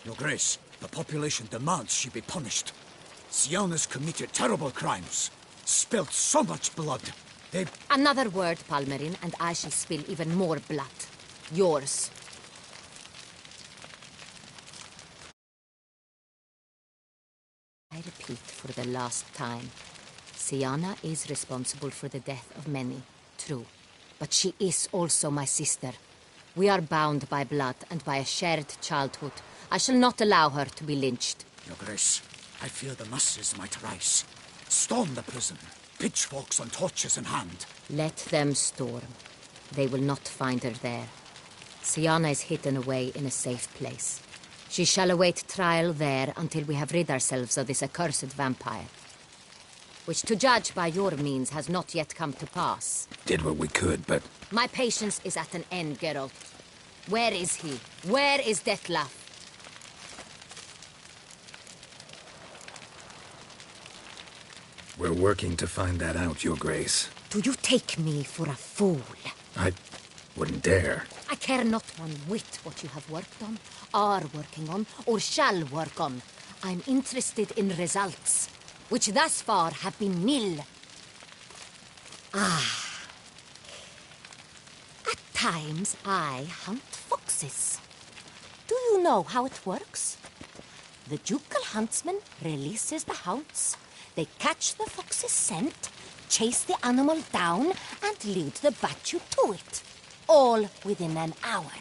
Your Grace, the population demands she be punished. Syanna's committed terrible crimes. Spilt so much blood. They... Another word, Palmerin, and I shall spill even more blood. Yours. I repeat for the last time. Syanna is responsible for the death of many, true. But she is also my sister. We are bound by blood and by a shared childhood. I shall not allow her to be lynched. Your Grace, I fear the masses might rise. Storm the prison, pitchforks and torches in hand. Let them storm. They will not find her there. Syanna is hidden away in a safe place. She shall await trial there until we have rid ourselves of this accursed vampire. Which, to judge by your means, has not yet come to pass. Did what we could, but... My patience is at an end, Geralt. Where is he? Where is Dettlaff? We're working to find that out, Your Grace. Do you take me for a fool? I wouldn't dare. I care not one whit what you have worked on, are working on, or shall work on. I'm interested in results, which thus far have been nil. At times, I hunt foxes. Do you know how it works? The ducal huntsman releases the hounds. They catch the fox's scent, chase the animal down, and lead the battue to it. All within an hour.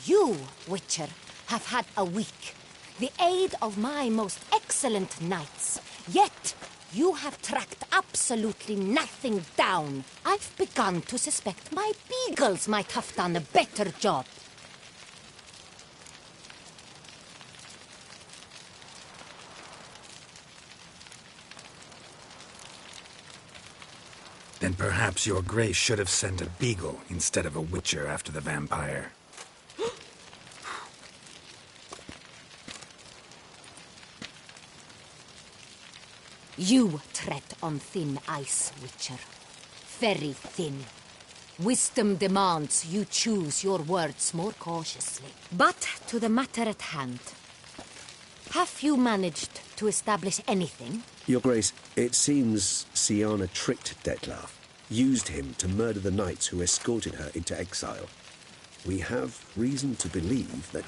You, Witcher, have had a week. The aid of my most excellent knights. Yet, you have tracked absolutely nothing down. I've begun to suspect my beagles might have done a better job. Then perhaps Your Grace should have sent a beagle instead of a witcher after the vampire. You tread on thin ice, Witcher. Very thin. Wisdom demands you choose your words more cautiously. But to the matter at hand. Have you managed to establish anything? Your Grace, it seems Syanna tricked Dettlaff, used him to murder the knights who escorted her into exile. We have reason to believe that...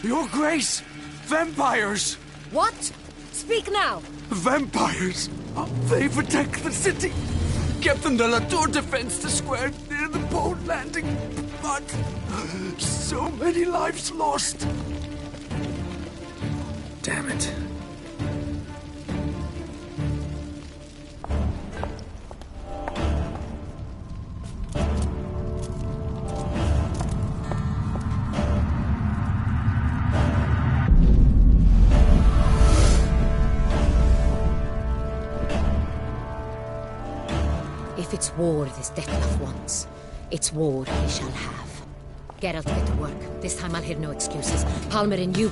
Your Grace! Vampires! What? Speak now! Vampires! They've attacked the city! Captain de la Tour defends the square near the boat landing, but... so many lives lost! Damn it. If it's war this Dettlaff wants, it's war he shall have. Geralt, get to work. This time I'll hear no excuses. Palmerin, you...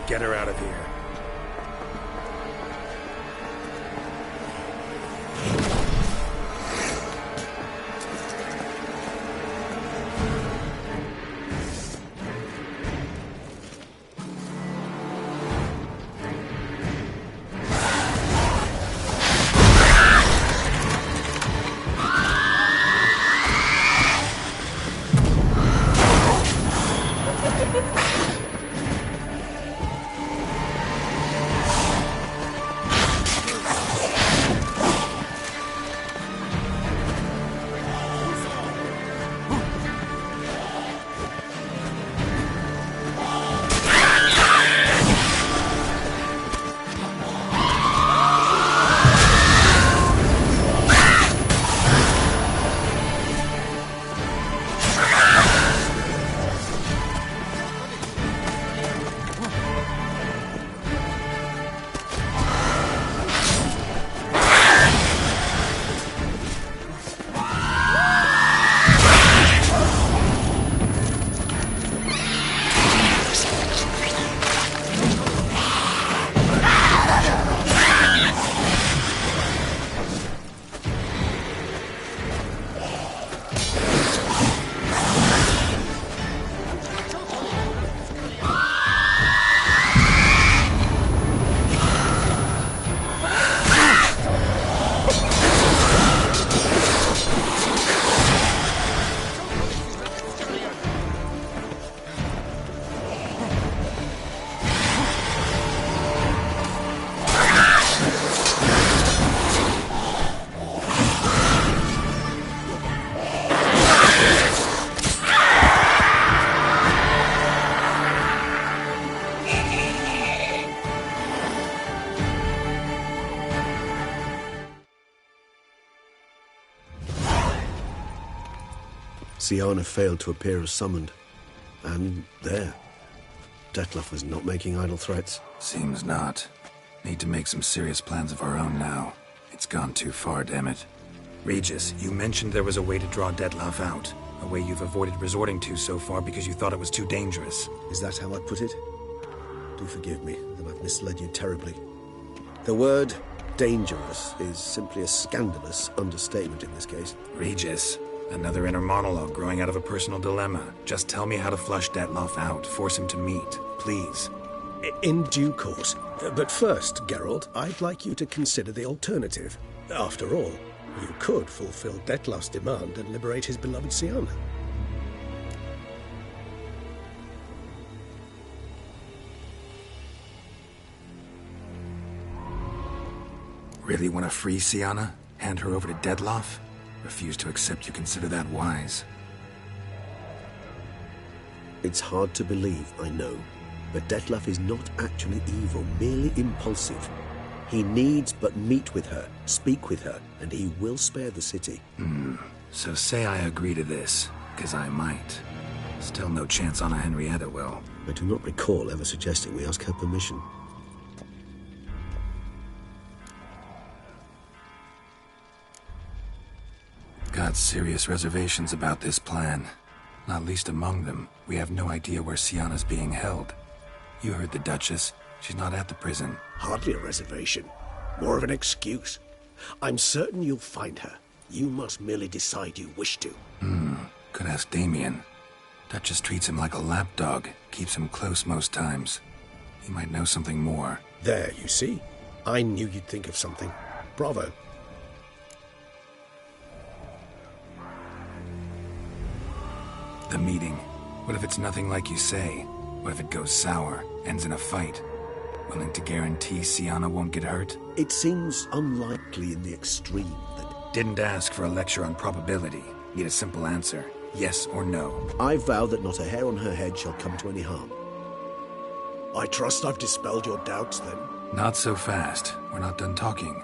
Get her out of here. Siana failed to appear as summoned. And there. Dettlaff was not making idle threats. Seems not. Need to make some serious plans of our own now. It's gone too far, damn it. Regis, you mentioned there was a way to draw Dettlaff out. A way you've avoided resorting to so far because you thought it was too dangerous. Is that how I put it? Do forgive me that I've misled you terribly. The word dangerous is simply a scandalous understatement in this case. Regis, another inner monologue growing out of a personal dilemma. Just tell me how to flush Dettlaff out. Force him to meet, please. In due course. But first, Geralt, I'd like you to consider the alternative. After all, you could fulfill Dettlaff's demand and liberate his beloved Siana. Really want to free Siana? Hand her over to Dettlaff? Refuse to accept you consider that wise. It's hard to believe, I know, but Dettlaff is not actually evil, merely impulsive. He needs but meet with her, speak with her, and he will spare the city. So say I agree to this, because I might. Still no chance Anna Henrietta will. I do not recall ever suggesting we ask her permission. Got serious reservations about this plan. Not least among them, we have no idea where Siana's being held. You heard the Duchess. She's not at the prison. Hardly a reservation. More of an excuse. I'm certain you'll find her. You must merely decide you wish to. Could ask Damien. Duchess treats him like a lapdog. Keeps him close most times. He might know something more. There, you see? I knew you'd think of something. Bravo. The meeting. What if it's nothing like you say? What if it goes sour, ends in a fight? Willing to guarantee Siana won't get hurt? It seems unlikely in the extreme that... Didn't ask for a lecture on probability. Need a simple answer. Yes or no. I vow that not a hair on her head shall come to any harm. I trust I've dispelled your doubts, then. Not so fast. We're not done talking.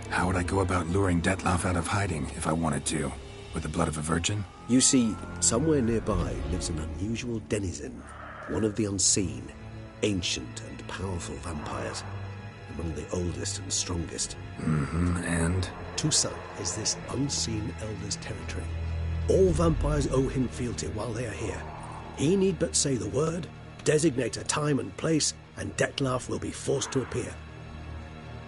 How would I go about luring Dettlaff out of hiding if I wanted to? With the blood of a virgin? You see, somewhere nearby lives an unusual denizen, one of the unseen, ancient and powerful vampires, among the oldest and strongest. And? Toussaint is this unseen elder's territory. All vampires owe him fealty while they are here. He need but say the word, designate a time and place, and Dettlaff will be forced to appear.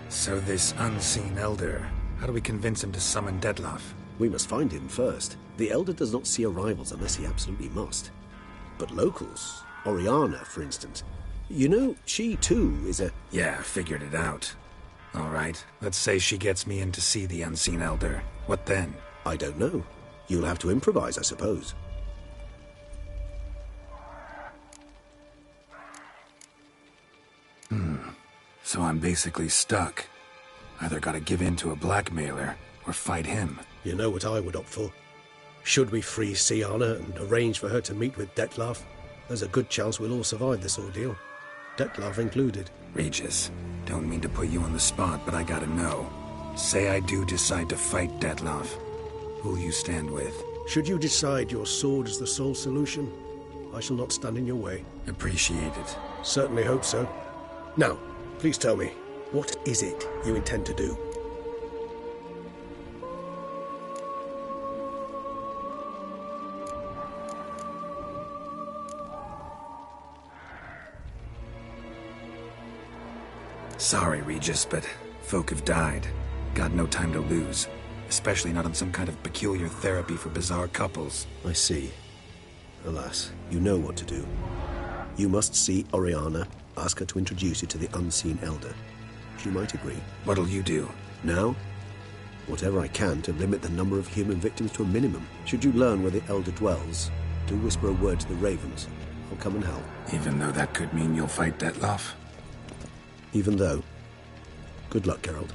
So this unseen elder, how do we convince him to summon Dettlaff? We must find him first. The elder does not see arrivals unless he absolutely must. But locals, Oriana, for instance, you know, she too is a... Yeah, figured it out. All right, let's say she gets me in to see the unseen elder. What then? I don't know. You'll have to improvise, I suppose. So I'm basically stuck. Either gotta give in to a blackmailer, or fight him. You know what I would opt for. Should we free Siana and arrange for her to meet with Dettlaff, there's a good chance we'll all survive this ordeal. Dettlaff included. Regis, don't mean to put you on the spot, but I gotta know. Say I do decide to fight Dettlaff. Who'll you stand with? Should you decide your sword is the sole solution, I shall not stand in your way. Appreciate it. Certainly hope so. Now, please tell me, what is it you intend to do? Sorry, Regis, but folk have died. Got no time to lose. Especially not on some kind of peculiar therapy for bizarre couples. I see. Alas, you know what to do. You must see Oriana, ask her to introduce you to the unseen elder. She might agree. What'll you do? Now, whatever I can to limit the number of human victims to a minimum. Should you learn where the elder dwells, do whisper a word to the ravens. I'll come and help. Even though that could mean you'll fight Dettlaff? Even though. Good luck, Geralt.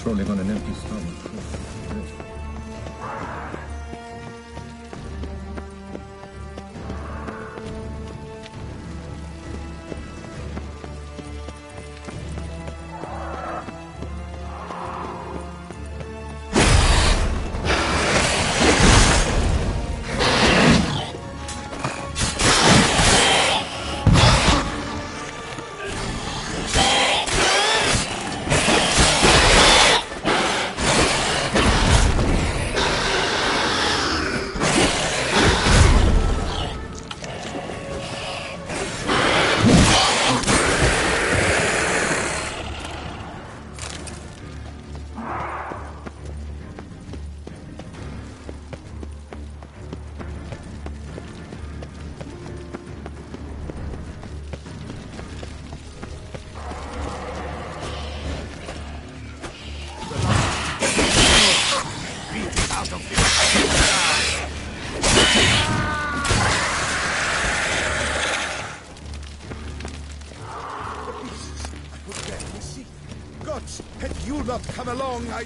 patrolling on an empty stomach. Gods, had you not come along, I...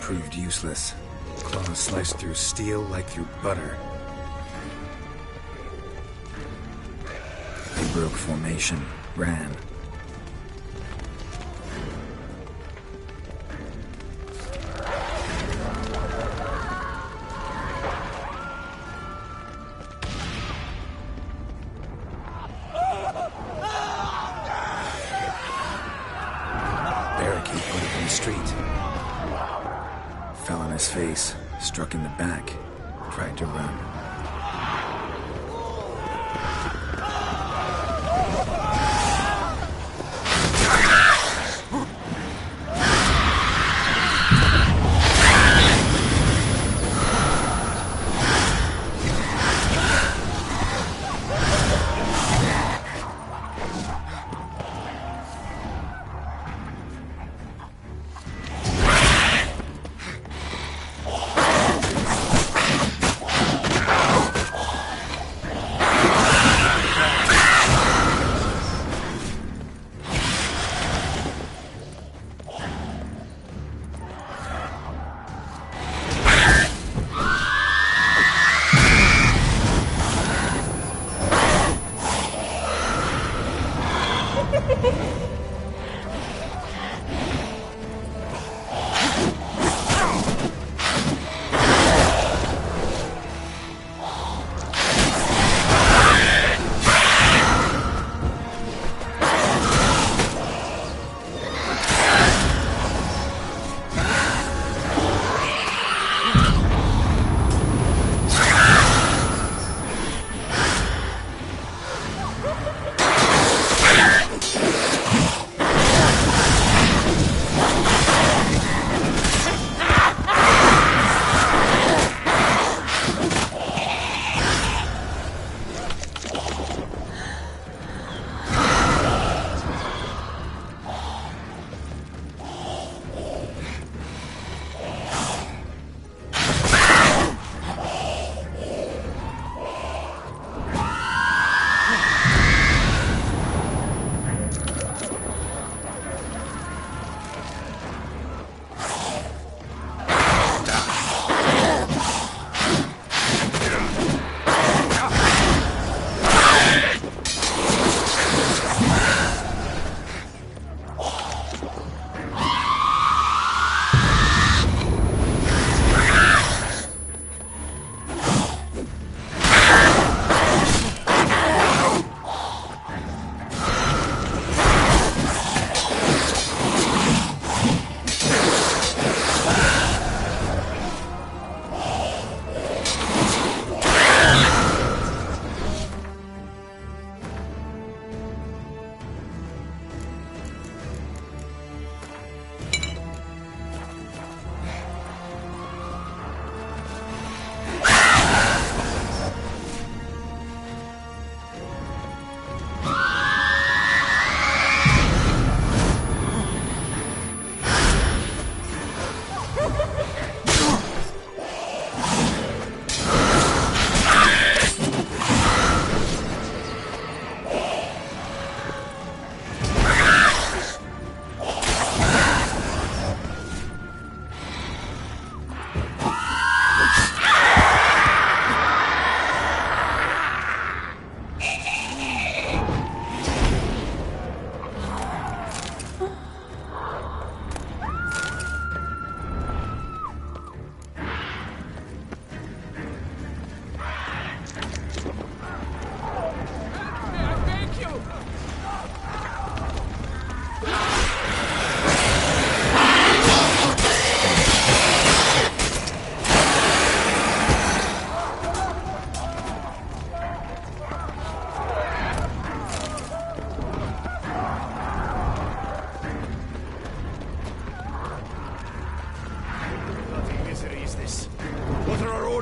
proved useless. Claws sliced through steel like through butter. They broke formation, ran. Barricade put up in the street. Fell on his face, struck in the back, tried to run.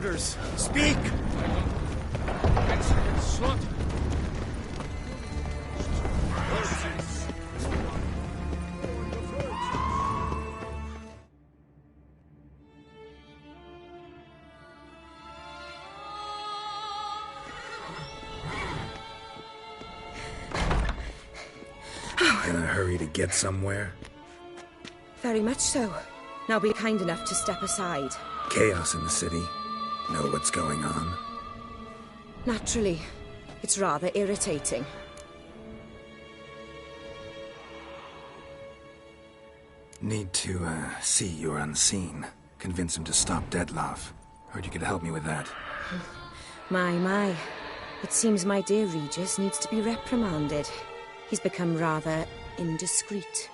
orders. Speak! In a hurry to get somewhere? Very much so. Now be kind enough to step aside. Chaos in the city. Know what's going on? Naturally. It's rather irritating. Need to, see you're unseen. Convince him to stop Dettlaff. Heard you could help me with that. My. It seems my dear Regis needs to be reprimanded. He's become rather indiscreet.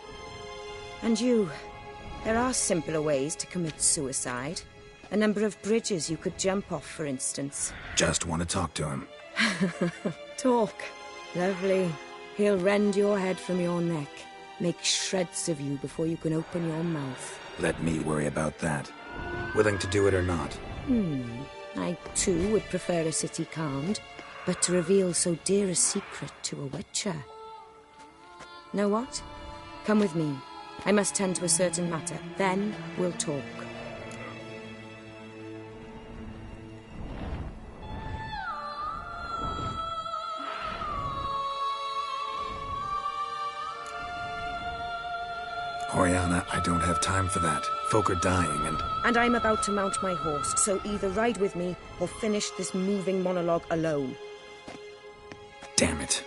And you, there are simpler ways to commit suicide. A number of bridges you could jump off, for instance. Just want to talk to him. Talk. Lovely. He'll rend your head from your neck. Make shreds of you before you can open your mouth. Let me worry about that. Willing to do it or not? I, too, would prefer a city calmed, but to reveal so dear a secret to a witcher. Know what? Come with me. I must tend to a certain matter. Then we'll talk. Oriana, I don't have time for that. Folk are dying And I'm about to mount my horse, so either ride with me or finish this moving monologue alone. Damn it.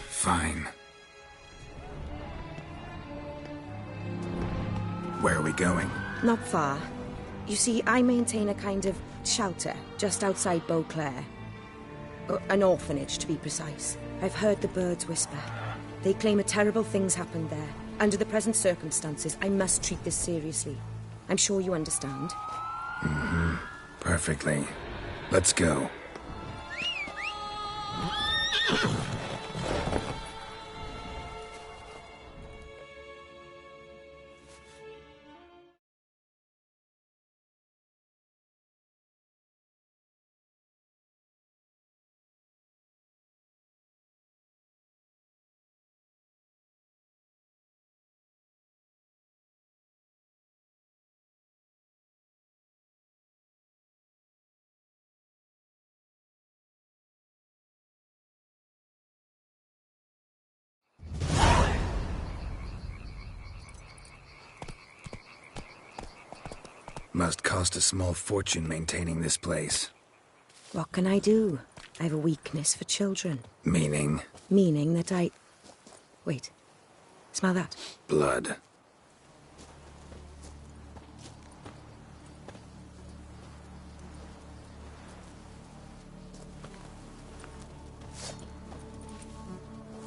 Fine. Where are we going? Not far. You see, I maintain a kind of shelter just outside Beauclair. An orphanage, to be precise. I've heard the birds whisper. They claim a terrible thing's happened there. Under the present circumstances, I must treat this seriously. I'm sure you understand. Perfectly. Let's go. Must cost a small fortune maintaining this place. What can I do? I have a weakness for children. Meaning? Meaning that I... Wait. Smell that? Blood.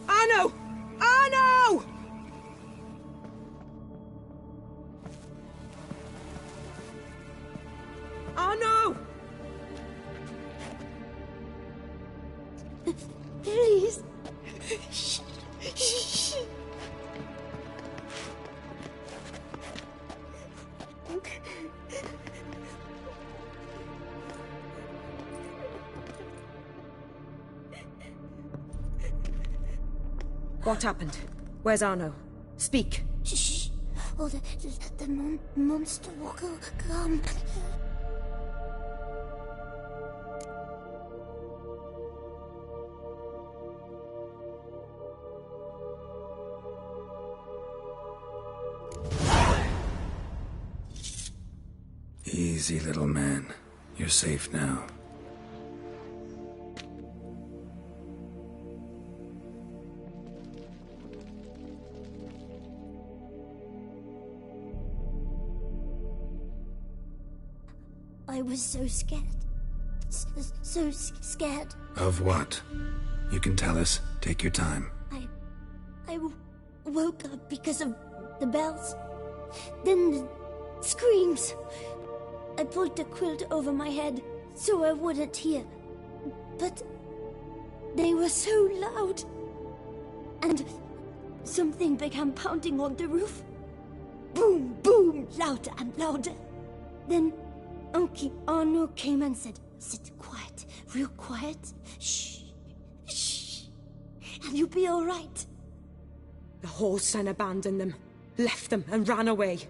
Arno! Arno! Arno! Please. Shh. What happened? Where's Arno? Speak. Shh. Oh, the monster will come. Easy, little man. You're safe now. I was so scared. So scared. Of what? You can tell us. Take your time. I woke up because of the bells. Then the screams. I pulled the quilt over my head so I wouldn't hear. But they were so loud. And something began pounding on the roof. Boom, boom, louder and louder. Then Uncle Arno came and said, "Sit quiet, real quiet. Shh, shh, and you'll be all right." The whole son abandoned them, left them and ran away.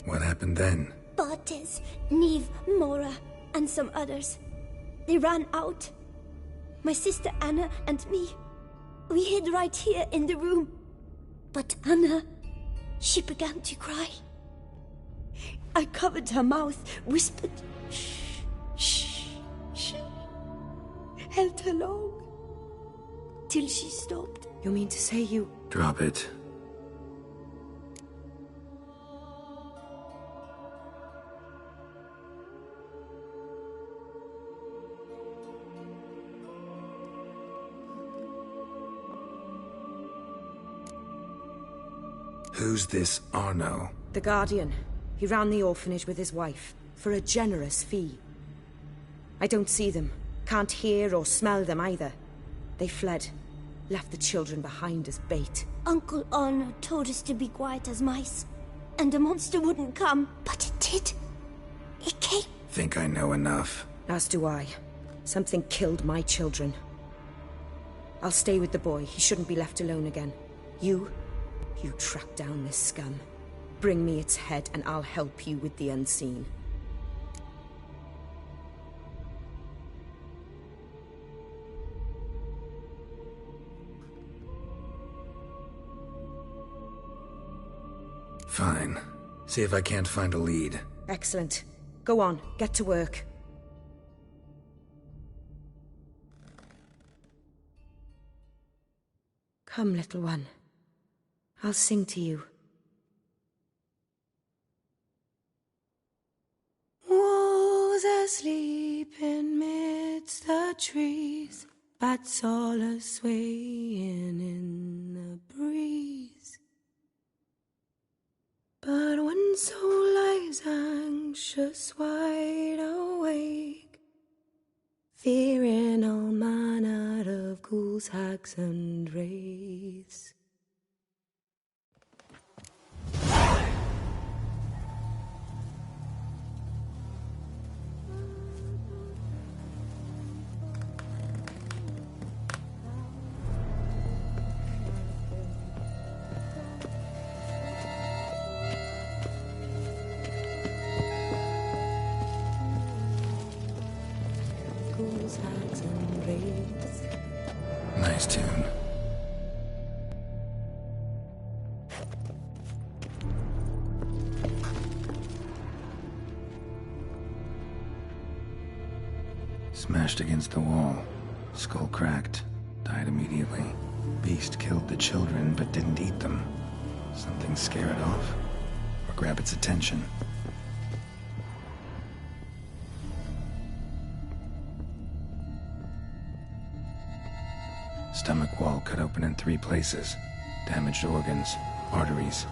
What happened then? Bartes, Neve, Mora, and some others. They ran out. My sister Anna and me, we hid right here in the room. But Anna, she began to cry. I covered her mouth, whispered, shh, shh, shh. Held her long, till she stopped. You mean to say you... Drop it. Who's this Arno? The Guardian. He ran the orphanage with his wife, for a generous fee. I don't see them, can't hear or smell them either. They fled, left the children behind as bait. Uncle Arno told us to be quiet as mice, and the monster wouldn't come, but it did. It came. Think I know enough. As do I. Something killed my children. I'll stay with the boy. He shouldn't be left alone again. You track down this scum. Bring me its head and I'll help you with the unseen. Fine. See if I can't find a lead. Excellent. Go on, get to work. Come, little one. I'll sing to you. Wolves asleep in midst the trees, bats all a-swaying in the breeze. But one soul lies anxious, wide awake, fearing all manner of ghouls, hags, and wraiths. Nice tune. Smashed against the wall. Skull cracked. Died immediately. Beast killed the children but didn't eat them. Something scare it off? Or grab its attention? Stomach wall cut open in 3 places. Damaged organs, arteries.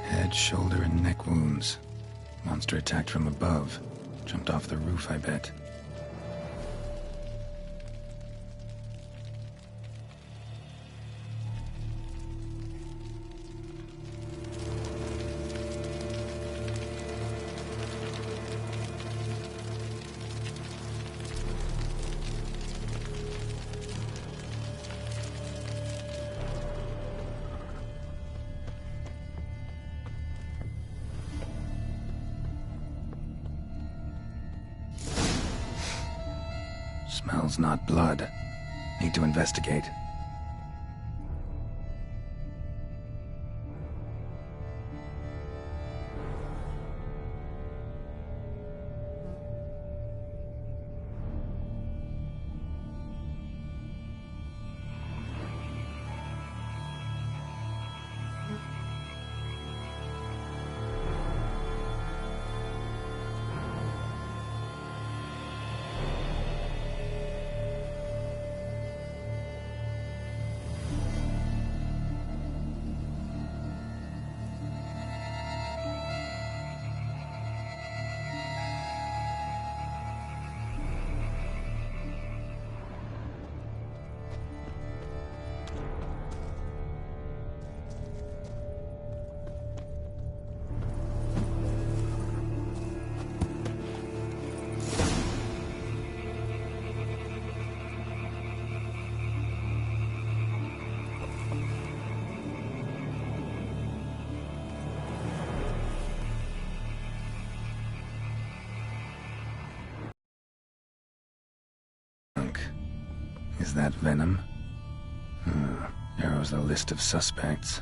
Head, shoulder, and neck wounds. Monster attacked from above. Jumped off the roof, I bet. Smells not blood. Need to investigate. Is that Venom? Narrows the list of suspects.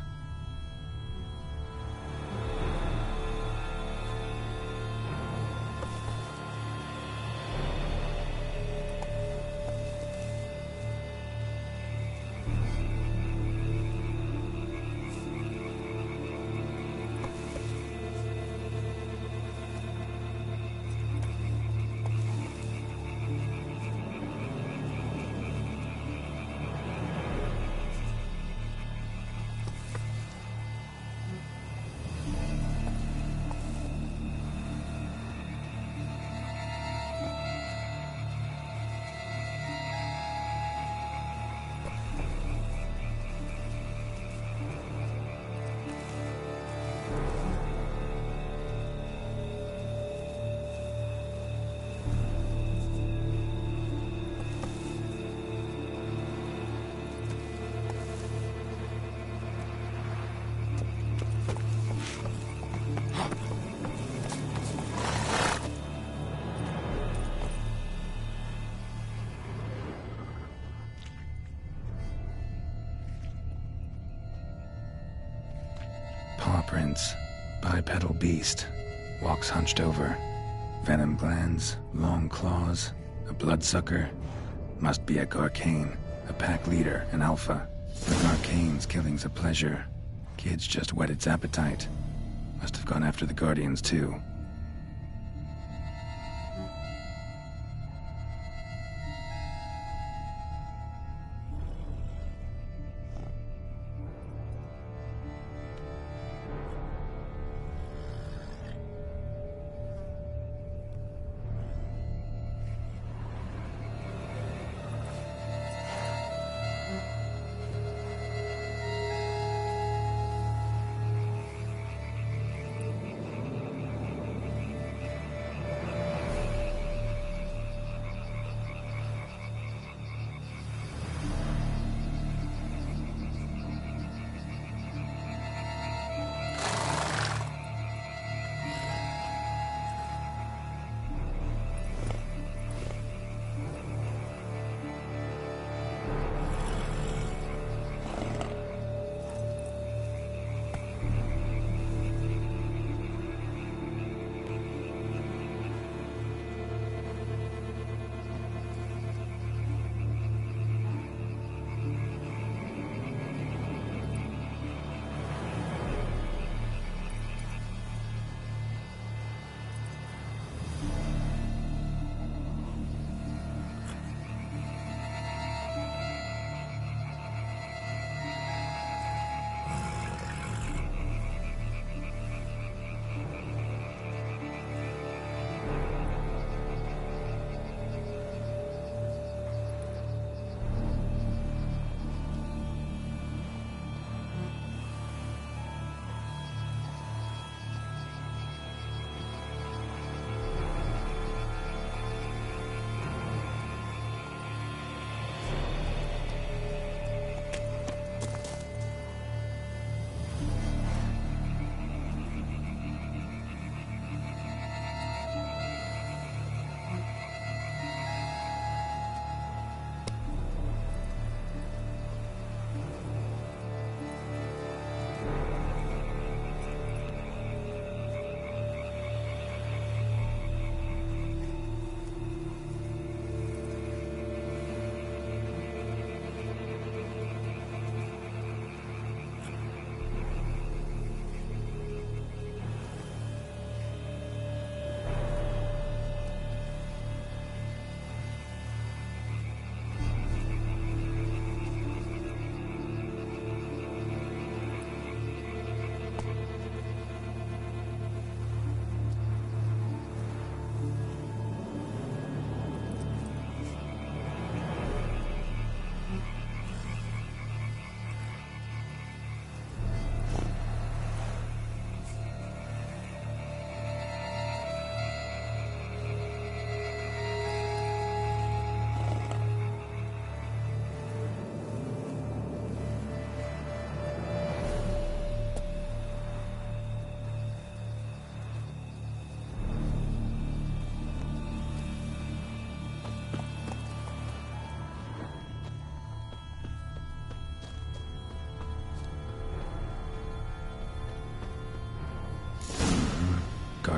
Paw prints. Bipedal beast. Walks hunched over. Venom glands. Long claws. A bloodsucker. Must be a Garcane. A pack leader. An alpha. The Garcane's killing's a pleasure. Kid's just whet its appetite. Must have gone after the Guardians too.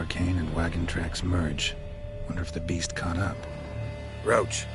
Arcane and wagon tracks merge. Wonder if the beast caught up. Roach.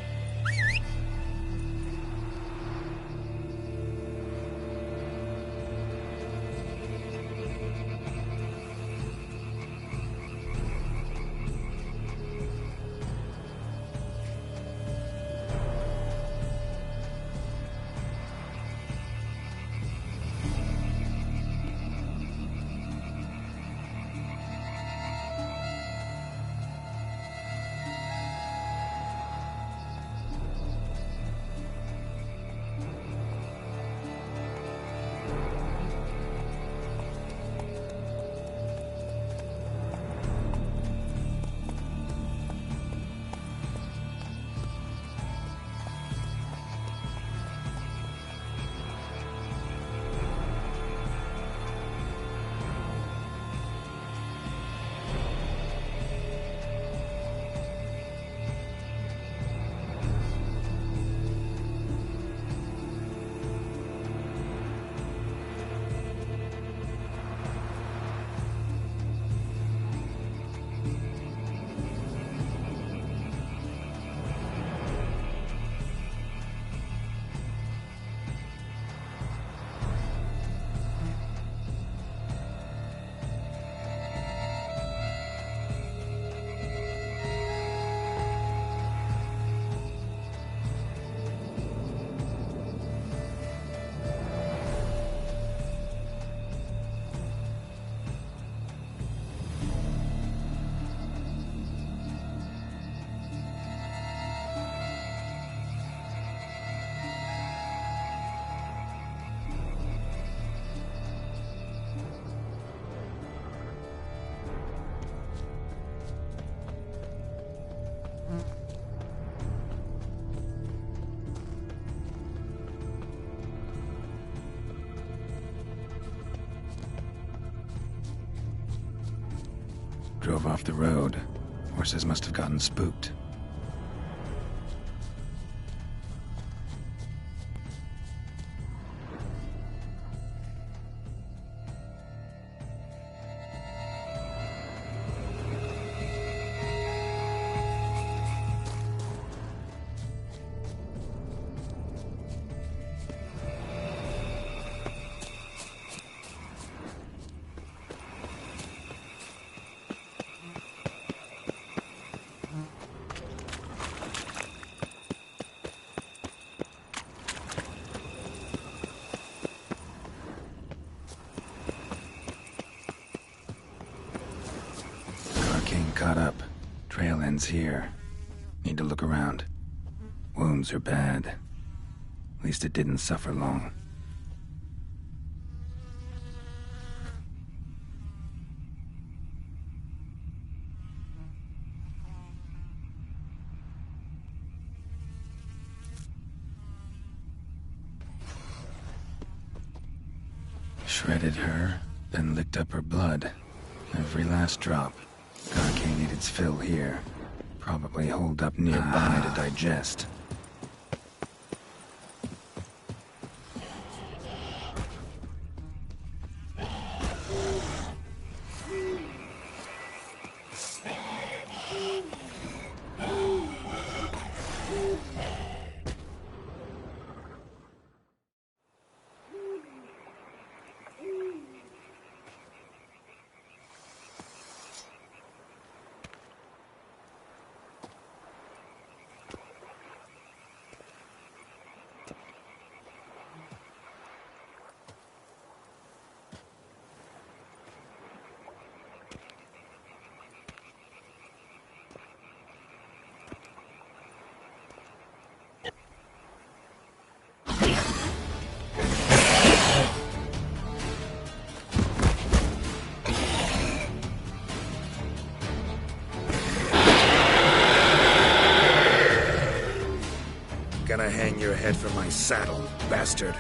Drove off the road. Horses must have gotten spooked. Caught up. Trail ends here. Need to look around. Wounds are bad. At least it didn't suffer long. Shredded her, then licked up her blood. Every last drop. Arcane ate its fill here. Probably holed up nearby to digest. Gonna hang your head from my saddle, bastard.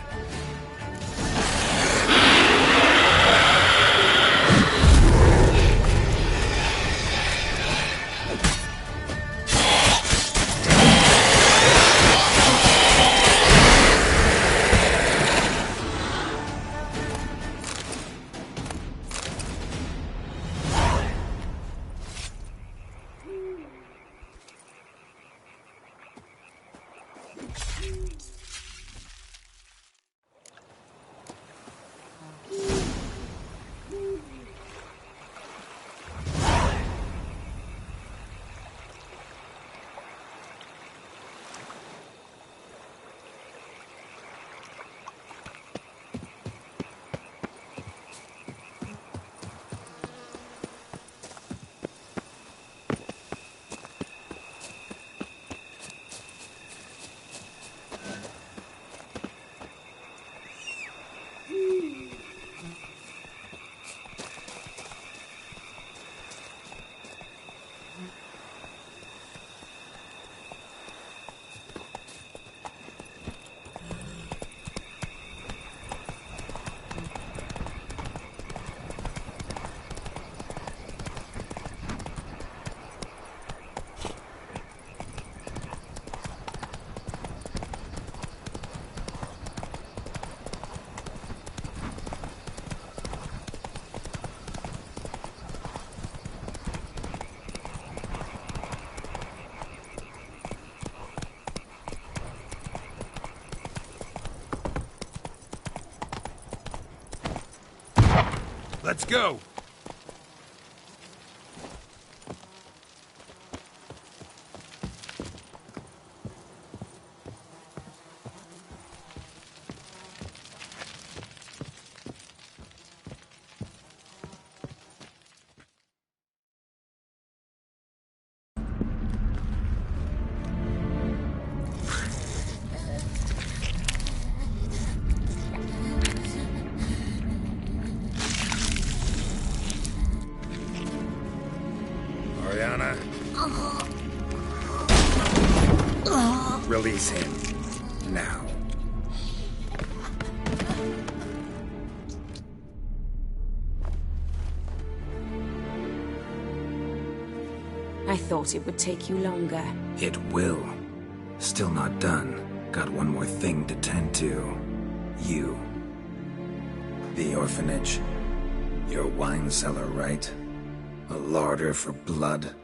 Let's go! Oriana. Release him. Now. I thought it would take you longer. It will. Still not done. Got one more thing to tend to. You. The orphanage. Your wine cellar, right? A larder for blood.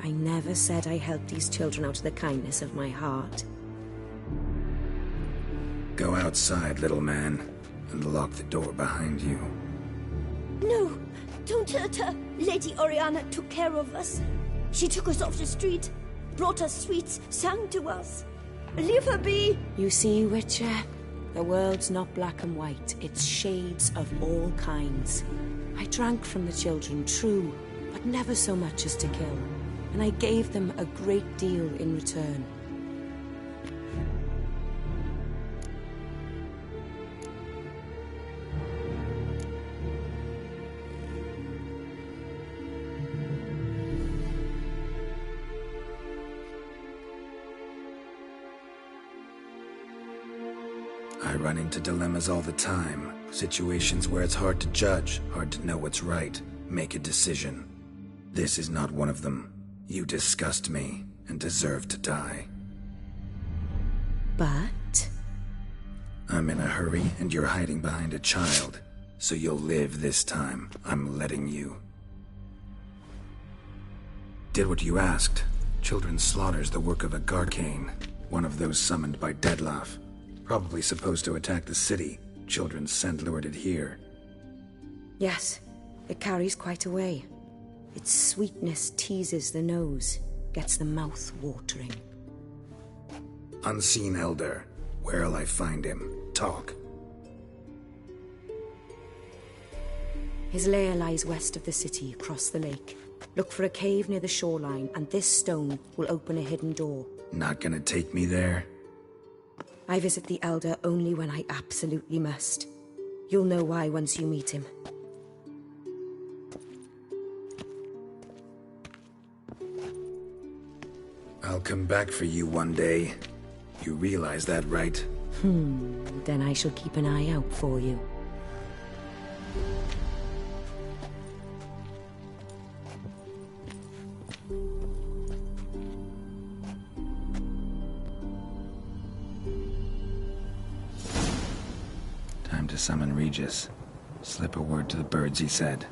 I never said I helped these children out of the kindness of my heart. Go outside, little man, and lock the door behind you. No, don't hurt her. Lady Oriana took care of us. She took us off the street, brought us sweets, sang to us. Leave her be. You see, Witcher? The world's not black and white. It's shades of all kinds. I drank from the children, true, but never so much as to kill. And I gave them a great deal in return. I run into dilemmas all the time. Situations where it's hard to judge, hard to know what's right, make a decision. This is not one of them. You disgust me, and deserve to die. But? I'm in a hurry, and you're hiding behind a child. So you'll live this time. I'm letting you. Did what you asked. Children's slaughter's the work of a Garcane, one of those summoned by Dettlaff. Probably supposed to attack the city. Children sent lured it here. Yes, it carries quite a way. Its sweetness teases the nose, gets the mouth watering. Unseen Elder. Where'll I find him? Talk. His lair lies west of the city, across the lake. Look for a cave near the shoreline, and this stone will open a hidden door. Not gonna take me there? I visit the Elder only when I absolutely must. You'll know why once you meet him. I'll come back for you one day. You realize that, right? Then I shall keep an eye out for you. Time to summon Regis. Slip a word to the birds, he said.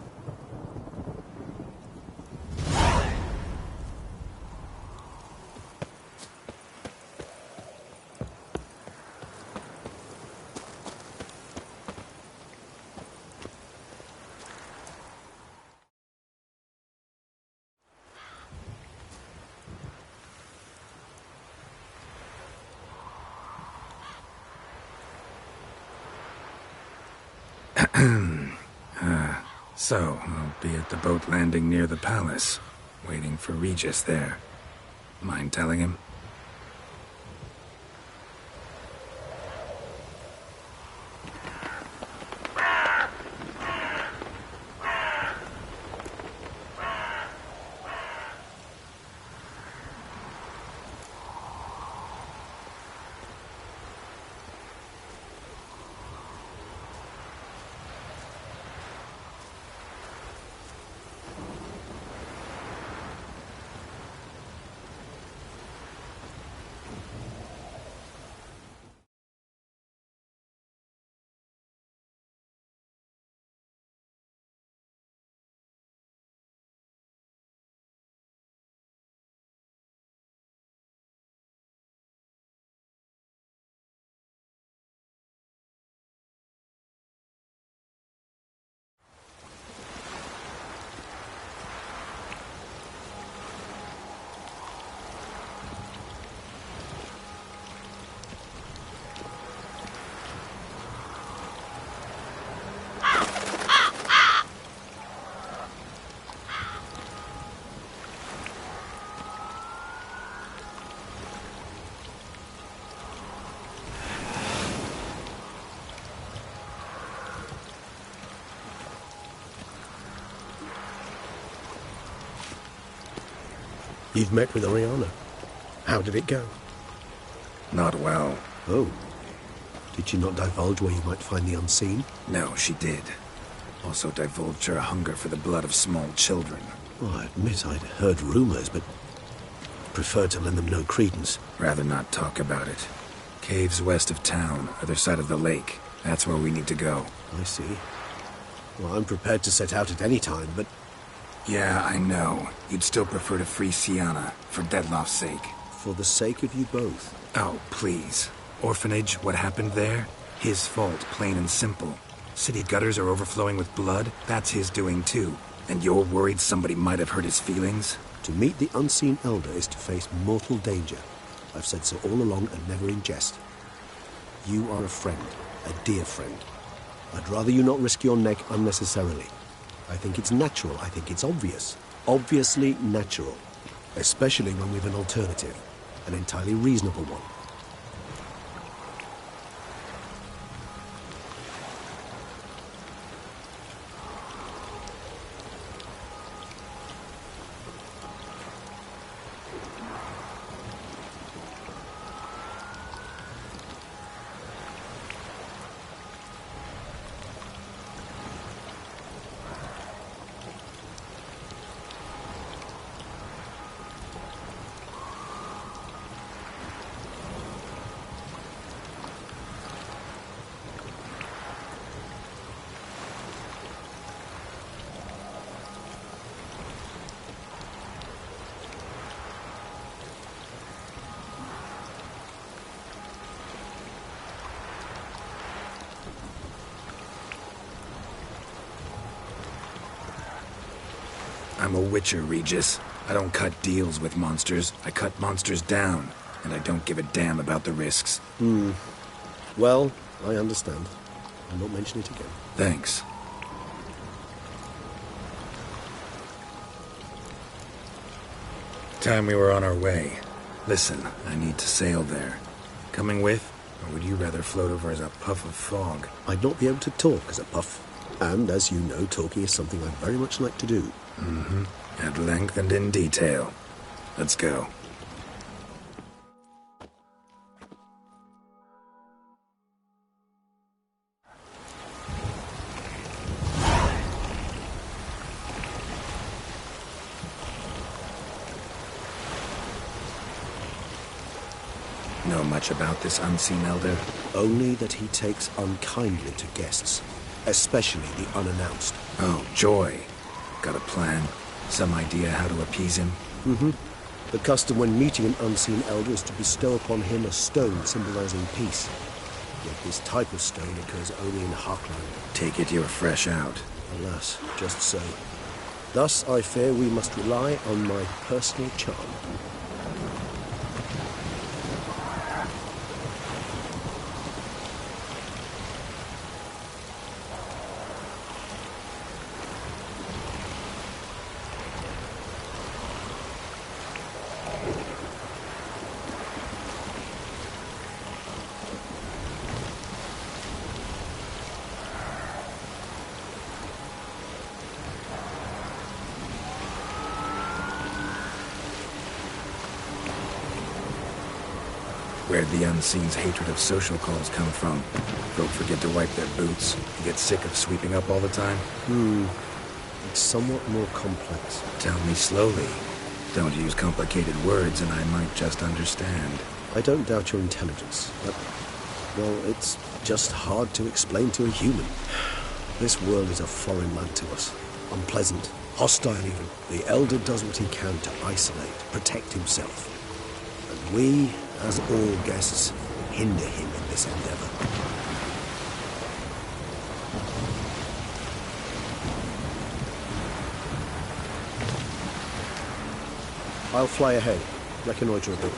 So, I'll be at the boat landing near the palace, waiting for Regis there. Mind telling him? You've met with Oriana. How did it go? Not well. Oh. Did she not divulge where you might find the unseen? No, she did. Also divulged her hunger for the blood of small children. Well, I admit I'd heard rumors, but preferred to lend them no credence. Rather not talk about it. Caves west of town, other side of the lake. That's where we need to go. I see. Well, I'm prepared to set out at any time, but... Yeah, I know. You'd still prefer to free Sienna, for Dettlaff's sake. For the sake of you both. Oh, please. Orphanage, what happened there? His fault, plain and simple. City gutters are overflowing with blood. That's his doing too. And you're worried somebody might have hurt his feelings? To meet the unseen elder is to face mortal danger. I've said so all along and never in jest. You are a friend, a dear friend. I'd rather you not risk your neck unnecessarily. I think it's natural. I think it's obvious. Obviously natural. Especially when we've an alternative. An entirely reasonable one. I'm a witcher, Regis. I don't cut deals with monsters. I cut monsters down. And I don't give a damn about the risks. Well, I understand. I won't mention it again. Thanks. Time we were on our way. Listen, I need to sail there. Coming with? Or would you rather float over as a puff of fog? I'd not be able to talk as a puff. And, as you know, talking is something I'd very much like to do. At length and in detail. Let's go. Know much about this unseen elder? Only that he takes unkindly to guests, especially the unannounced. Oh, joy. Got a plan? Some idea how to appease him? The custom when meeting an unseen elder is to bestow upon him a stone symbolizing peace. Yet this type of stone occurs only in Harkland. Take it you're fresh out. Alas, just so. Thus, I fear we must rely on my personal charm. Where'd the Unseen's hatred of social calls come from? Folk forget to wipe their boots. You get sick of sweeping up all the time? It's somewhat more complex. Tell me slowly. Don't use complicated words and I might just understand. I don't doubt your intelligence, but, well, it's just hard to explain to a human. This world is a foreign land to us. Unpleasant, hostile even. The Elder does what he can to isolate, protect himself. And we, as all guests, hinder him in this endeavor. I'll fly ahead, reconnoiter a bit.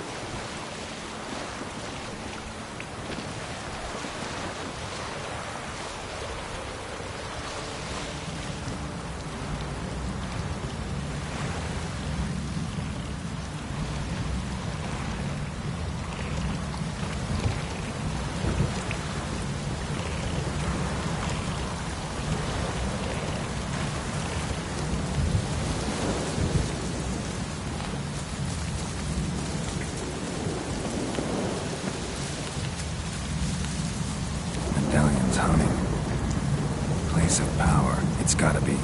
place of power. It's gotta be.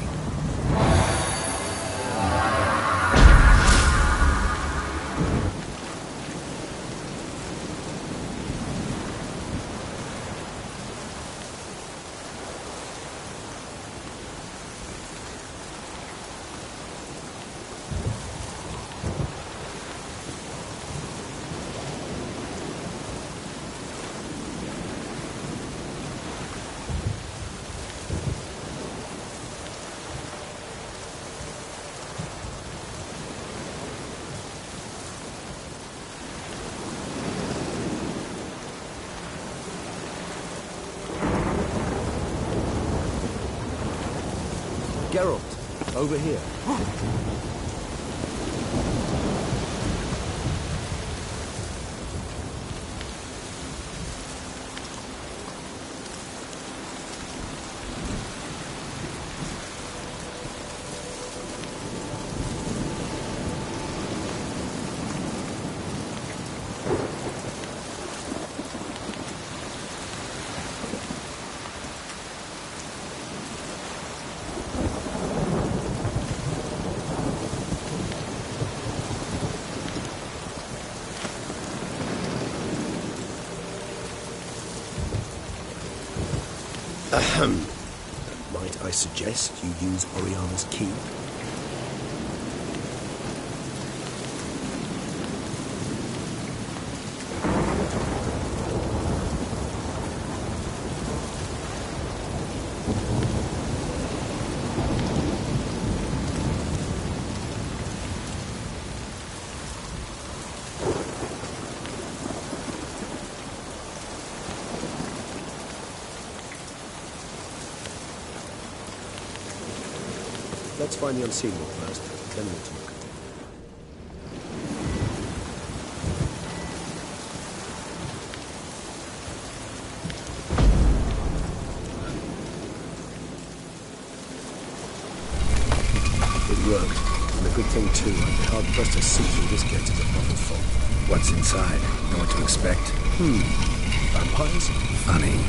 Geralt, over here. Might I suggest you use Oriana's key? Let's find the unseen one first, then we'll talk. It worked, and a good thing too. I'm hard pressed to see through this gate as a bottle full. What's inside? Know what to expect? Vampires? Funny.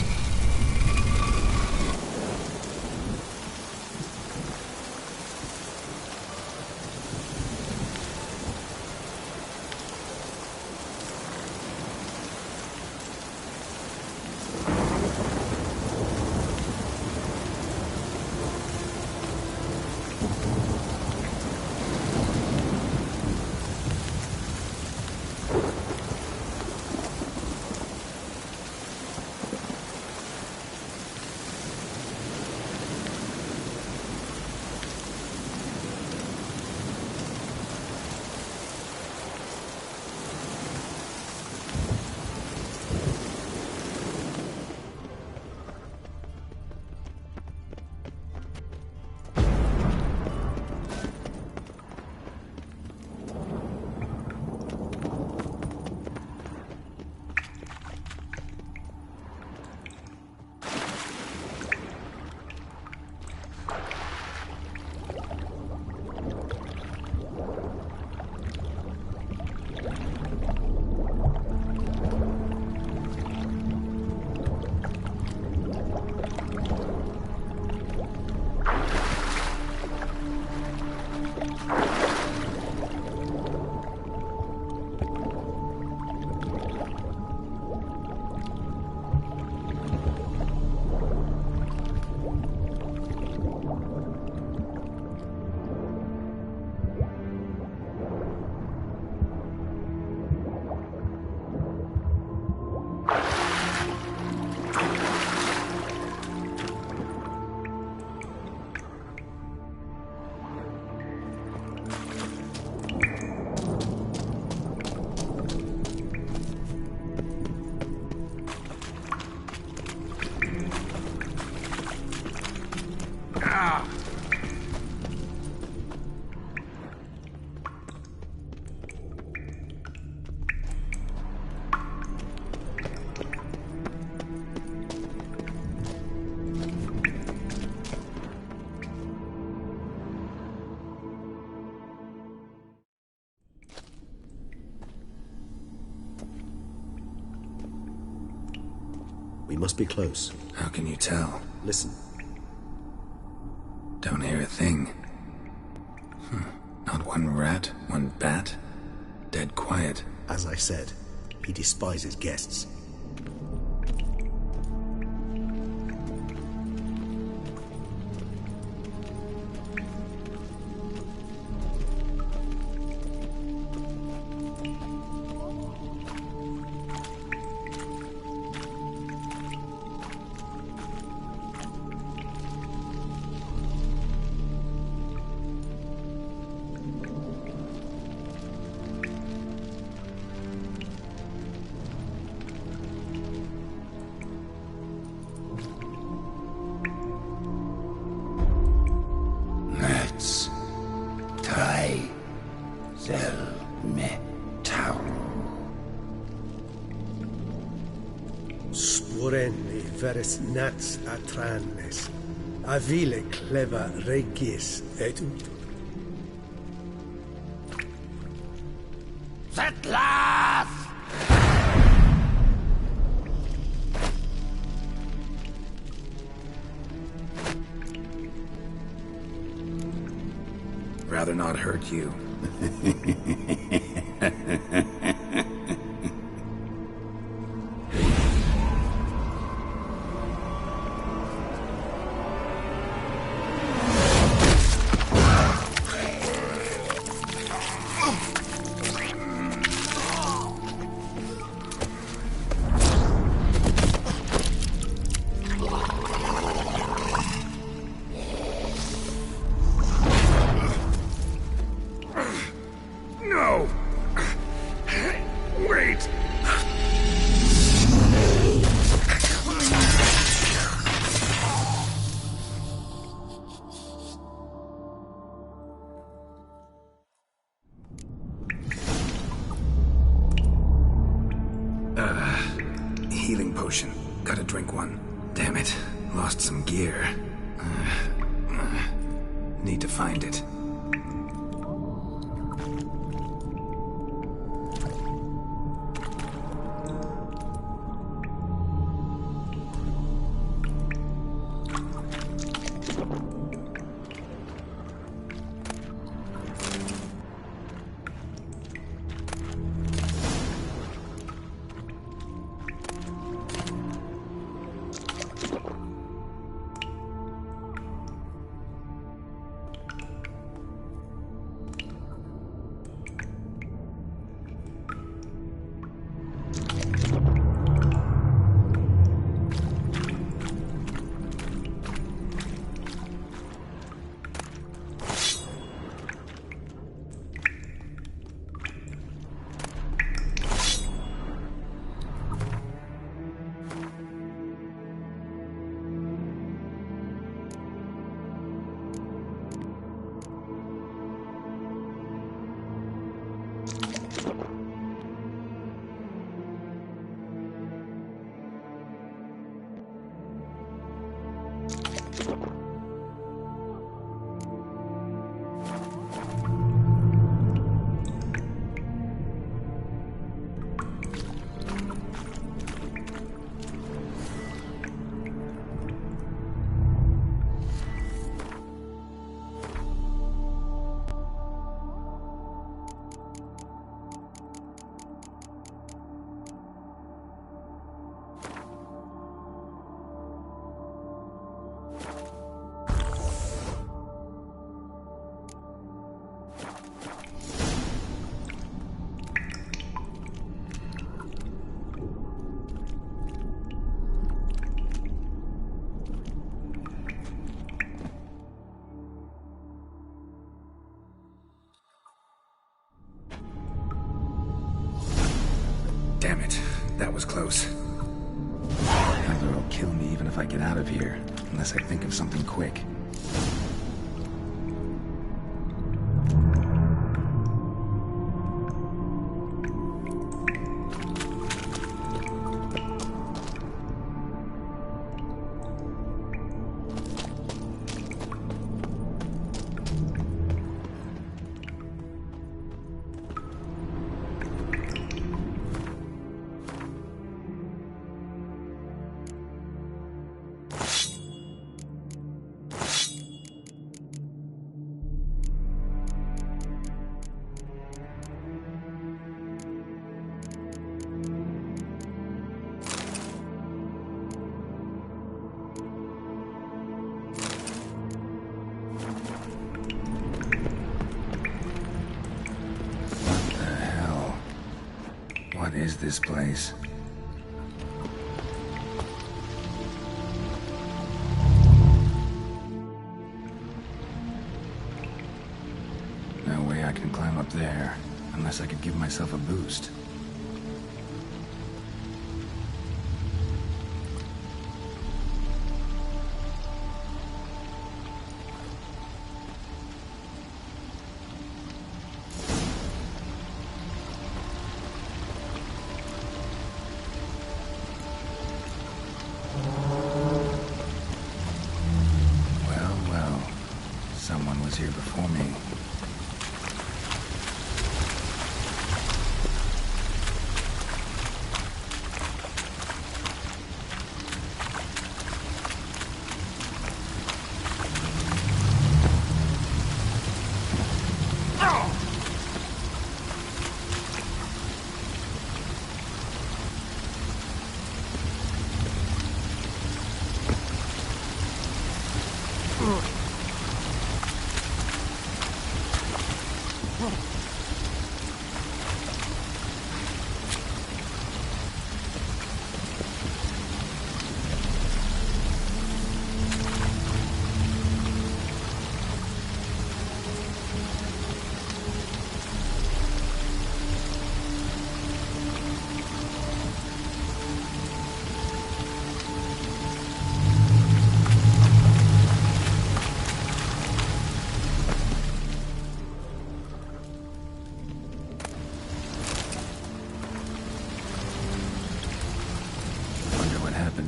We must be close. How can you tell? Listen. Don't hear a thing. Not one rat, one bat. Dead quiet. As I said, he despises guests. Let's try the metal. Sporenni veres nats atrannes, avile cleva regis et ut. Settlers! Rather not hurt you. No! Wait! Healing potion. Gotta drink one. Damn it. Lost some gear. Need to find it. Damn it. That was close. Elder will kill me even if I get out of here, unless I think of something quick. is this place? No way I can climb up there, unless I could give myself a boost. Someone was here before me.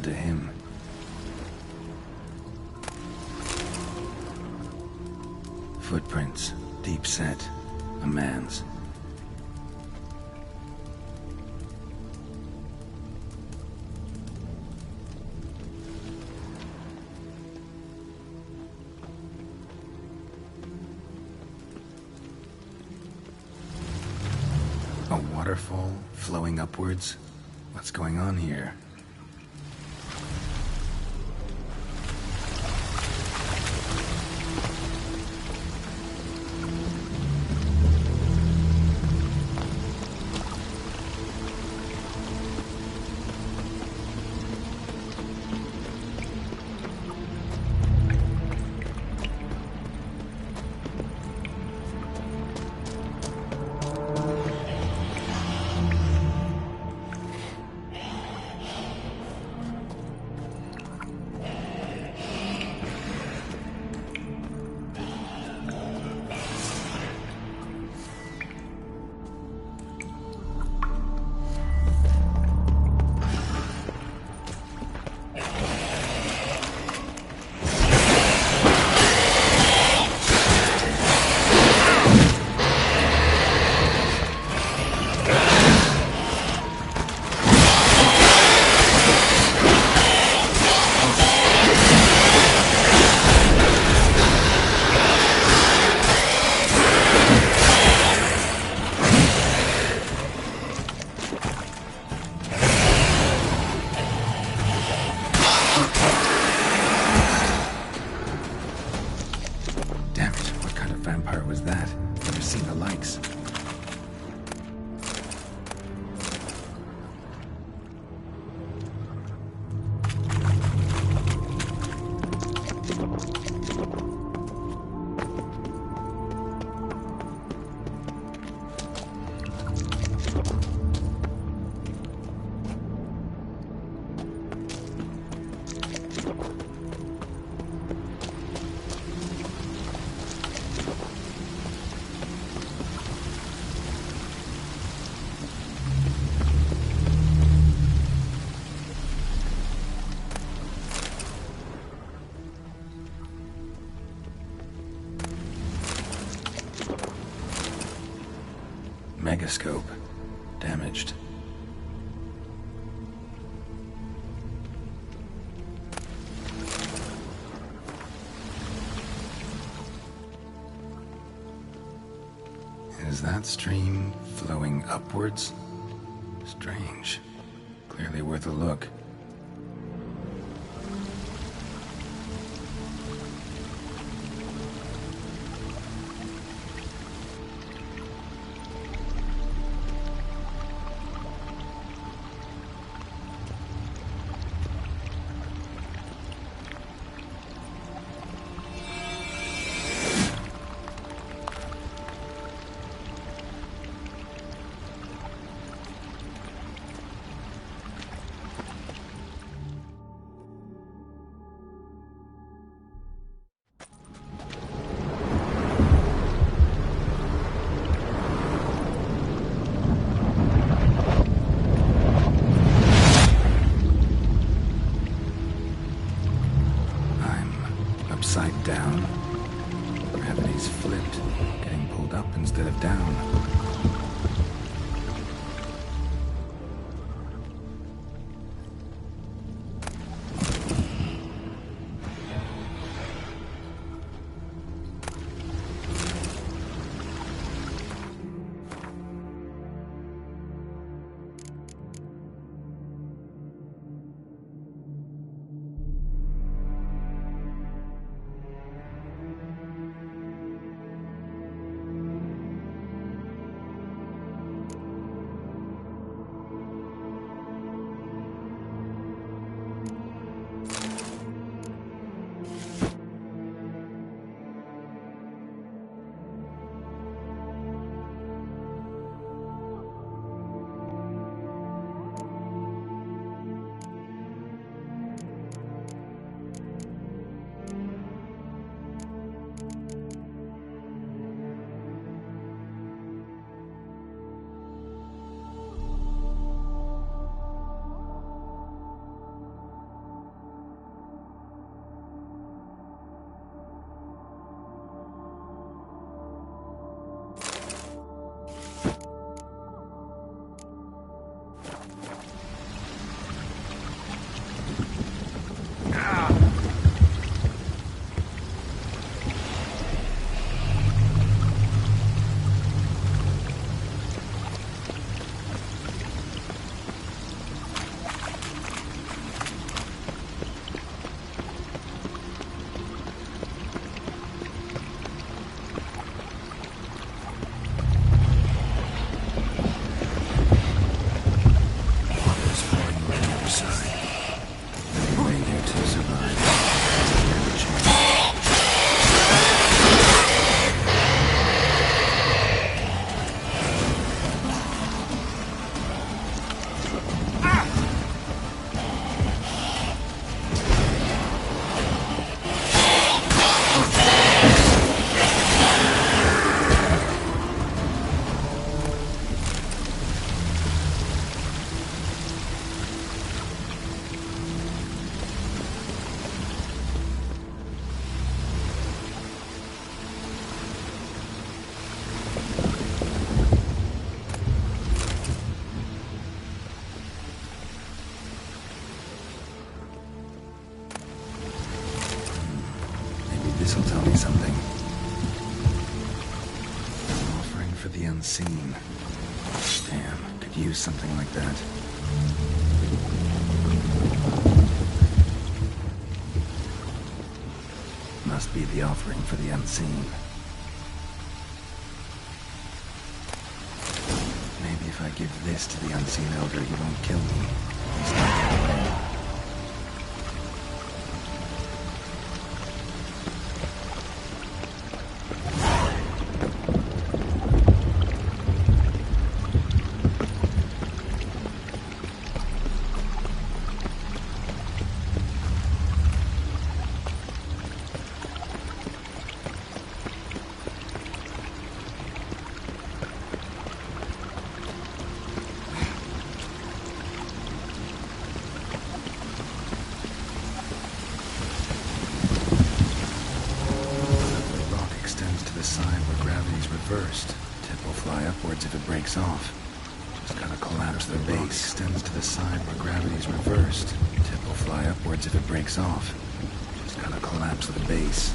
To him. Footprints, deep set, a man's. A waterfall flowing upwards? What's going on here? Megascope. Damaged. Is that stream flowing upwards? Strange. Clearly worth a look. upside down. Gravity's flipped, getting pulled up instead of down. This'll tell me something. Offering for the unseen. Damn, could use something like that. Must be the offering for the unseen. Maybe if I give this to the unseen elder, he won't kill me. He's not get away. Reversed. Tip will fly upwards if it breaks off. Just gotta collapse the base. Extends to the side where gravity's reversed. Tip will fly upwards if it breaks off. Just gotta collapse the base.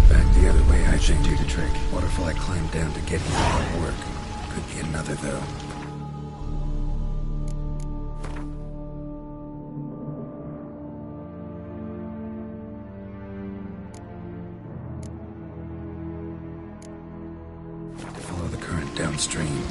Back the other way, I think, do the trick. Waterfall I climbed down to get here won't work. Could be another, though. Follow the current downstream.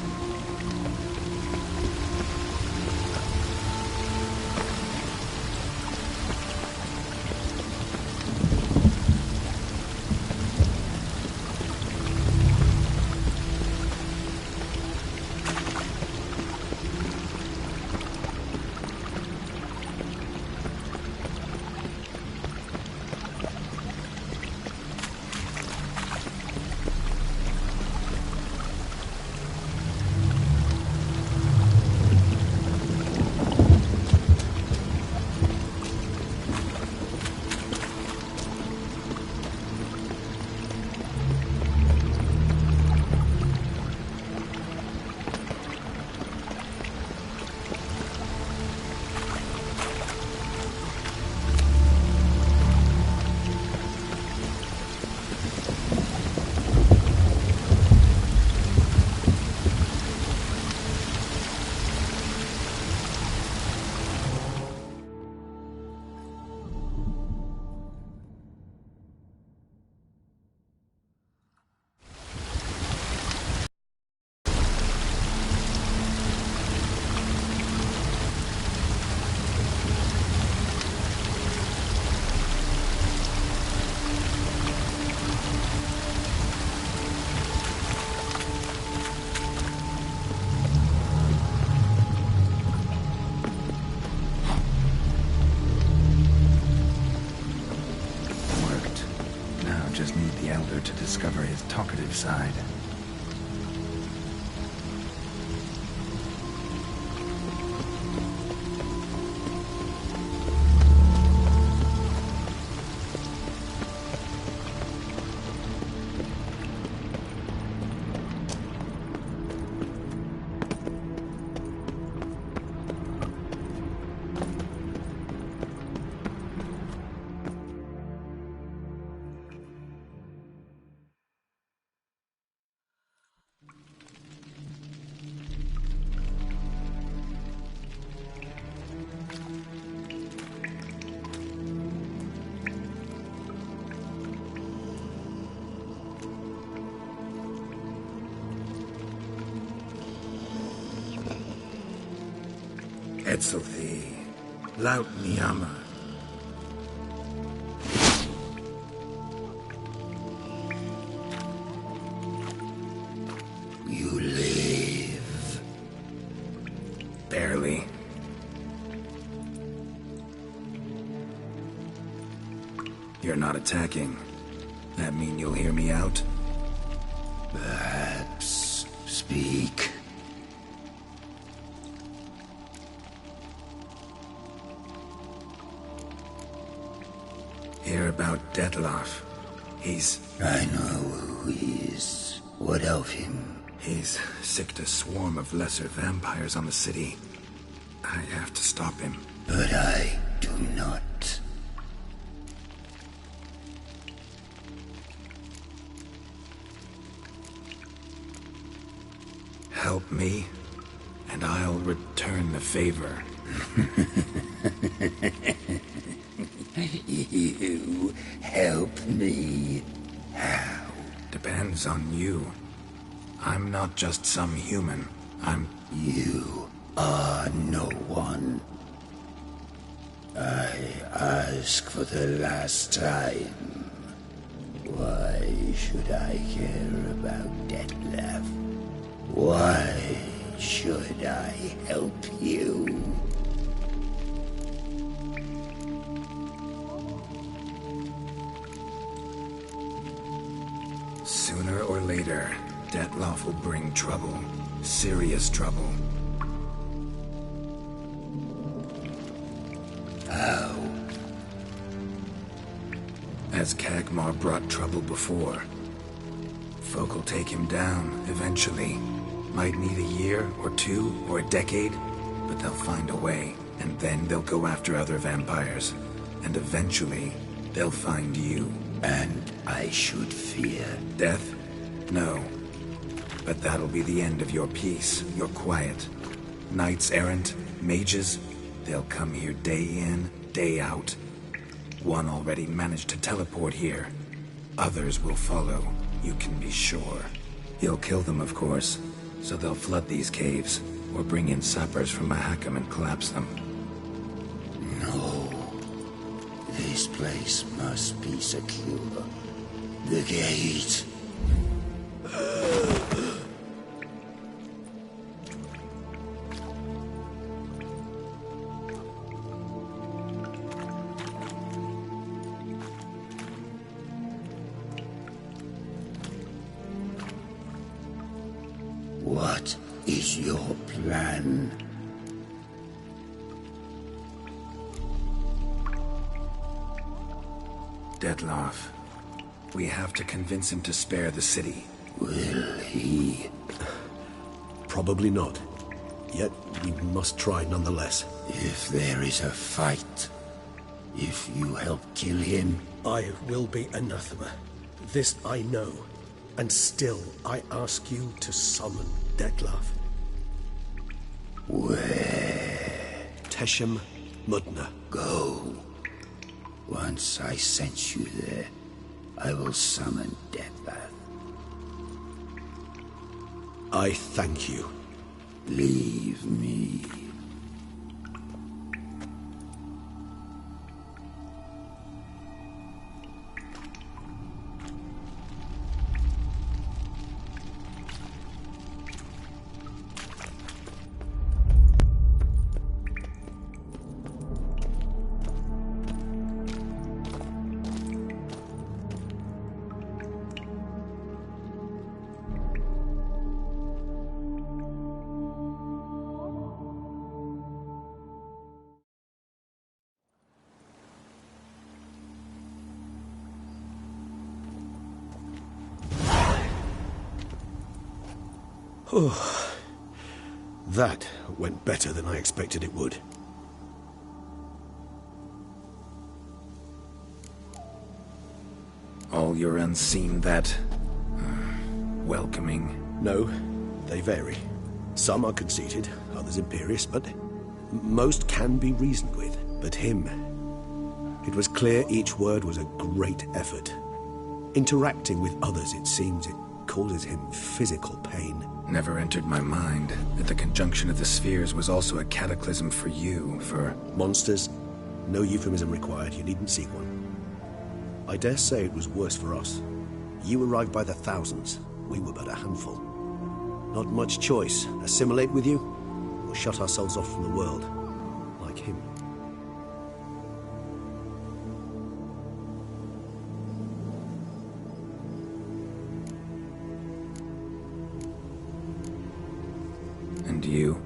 talkative side. Etzelthi, Laut Niama. You live. Barely. You're not attacking. That mean you'll hear me out? Perhaps speak. Hear about Dettlaff. I know who he is. What of him? He's sicked a swarm of lesser vampires on the city. I have to stop him. But I do not. Help me, and I'll return the favor. You help me? How? Depends on you. I'm not just some human. You are no one. I ask for the last time. Why should I care about Dettlaff? Why should I help you? Sooner or later, Dettlaff will bring trouble. Serious trouble. How? As Kagmar brought trouble before. Folk will take him down, eventually. Might need a year, or two, or a decade, but they'll find a way. And then they'll go after other vampires. And eventually, they'll find you. And I should fear death? No. But that'll be the end of your peace, your quiet. Knights errant, mages, they'll come here day in, day out. One already managed to teleport here. Others will follow, you can be sure. You'll kill them, of course, so they'll flood these caves, or bring in sappers from Mahakam and collapse them. No. This place must be secure. The gate. What is your plan? Dettlaff. We have to convince him to spare the city. Will he? Probably not. Yet we must try nonetheless. If there is a fight, if you help kill him, I will be anathema. This I know. And still, I ask you to summon Dettlaff. Where? Teshem Mudna. Go. Once I sense you there, I will summon Dettlaff. I thank you. Leave me. Oh, that went better than I expected it would. All your unseen that... welcoming? No, they vary. Some are conceited, others imperious, but most can be reasoned with. But him... it was clear each word was a great effort. Interacting with others, it seems, it causes him physical pain. Never entered my mind that the conjunction of the spheres was also a cataclysm for you, for... Monsters? No euphemism required, you needn't seek one. I dare say it was worse for us. You arrived by the thousands, we were but a handful. Not much choice, assimilate with you, or shut ourselves off from the world, like him. And you?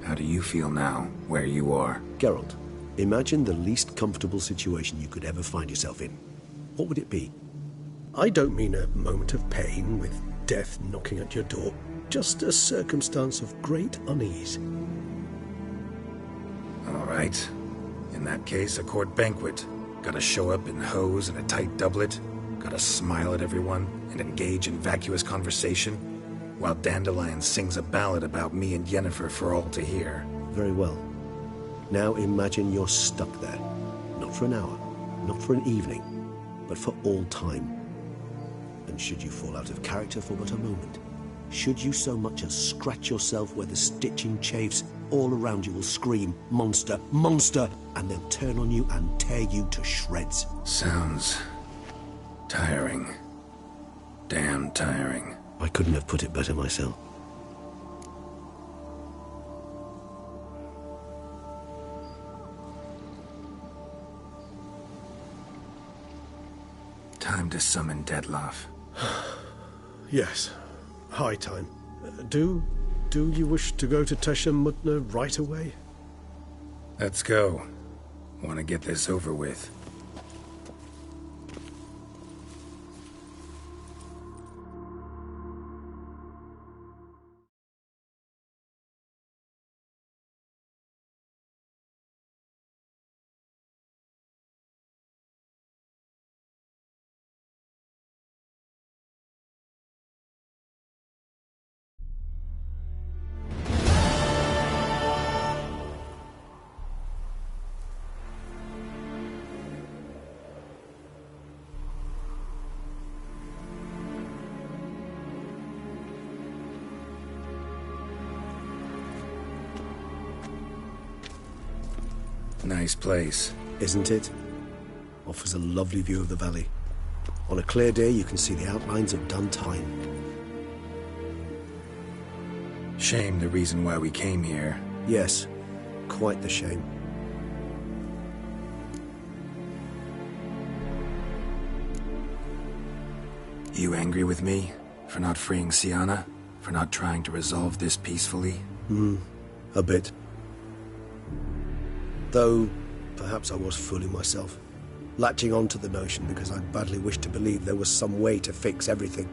How do you feel now, where you are? Geralt, imagine the least comfortable situation you could ever find yourself in. What would it be? I don't mean a moment of pain with death knocking at your door. Just a circumstance of great unease. All right. In that case, a court banquet. Gotta show up in hose and a tight doublet. Gotta smile at everyone and engage in vacuous conversation, while Dandelion sings a ballad about me and Yennefer for all to hear. Very well. Now imagine you're stuck there. Not for an hour, not for an evening, but for all time. And should you fall out of character for but a moment, should you so much as scratch yourself where the stitching chafes, all around you will scream, "Monster! Monster!" and they'll turn on you and tear you to shreds. Sounds... tiring. Damn tiring. I couldn't have put it better myself. Time to summon Dettlaff. Yes, high time. Do you wish to go to Tesha Mutna right away? Let's go. Want to get this over with. Nice place. Isn't it? Offers a lovely view of the valley. On a clear day, you can see the outlines of Duntine. Shame the reason why we came here. Yes, quite the shame. You angry with me? For not freeing Sienna? For not trying to resolve this peacefully? A bit. Though, perhaps I was fooling myself. Latching on to the notion because I badly wished to believe there was some way to fix everything.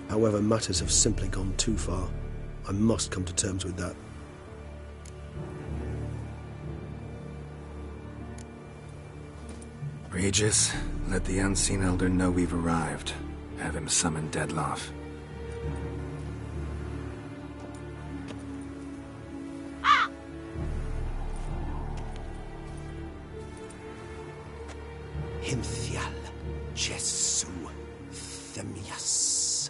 However, matters have simply gone too far. I must come to terms with that. Regis, let the Unseen Elder know we've arrived. Have him summon Dettlaff. Hinthial Jesu Themias.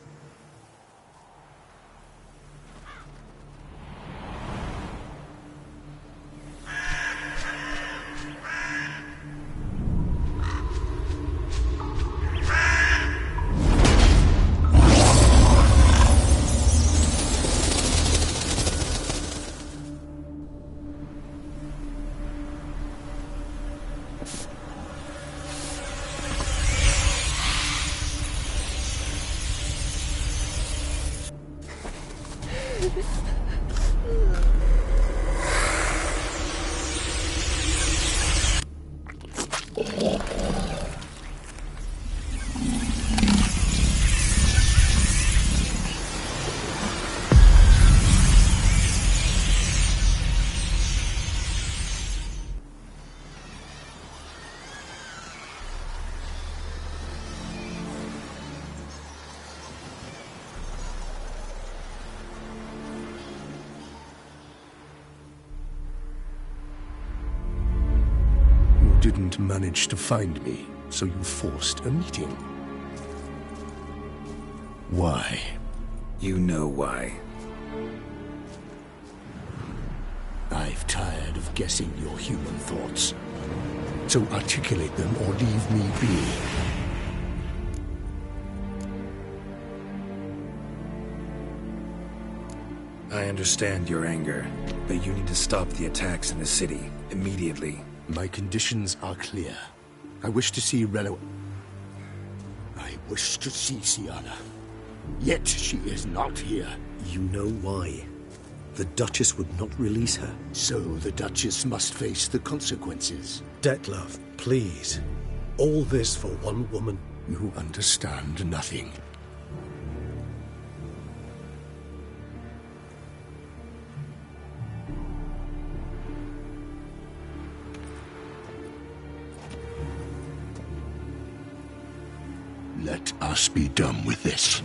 didn't manage to find me, so you forced a meeting. Why? You know why. I've tired of guessing your human thoughts. So articulate them or leave me be. I understand your anger, but you need to stop the attacks in the city immediately. My conditions are clear. I wish to see Relo. I wish to see Syanna. Yet she is not here. You know why. The Duchess would not release her. So the Duchess must face the consequences. Dettlaff, please. All this for one woman. You understand nothing. Let us be done with this.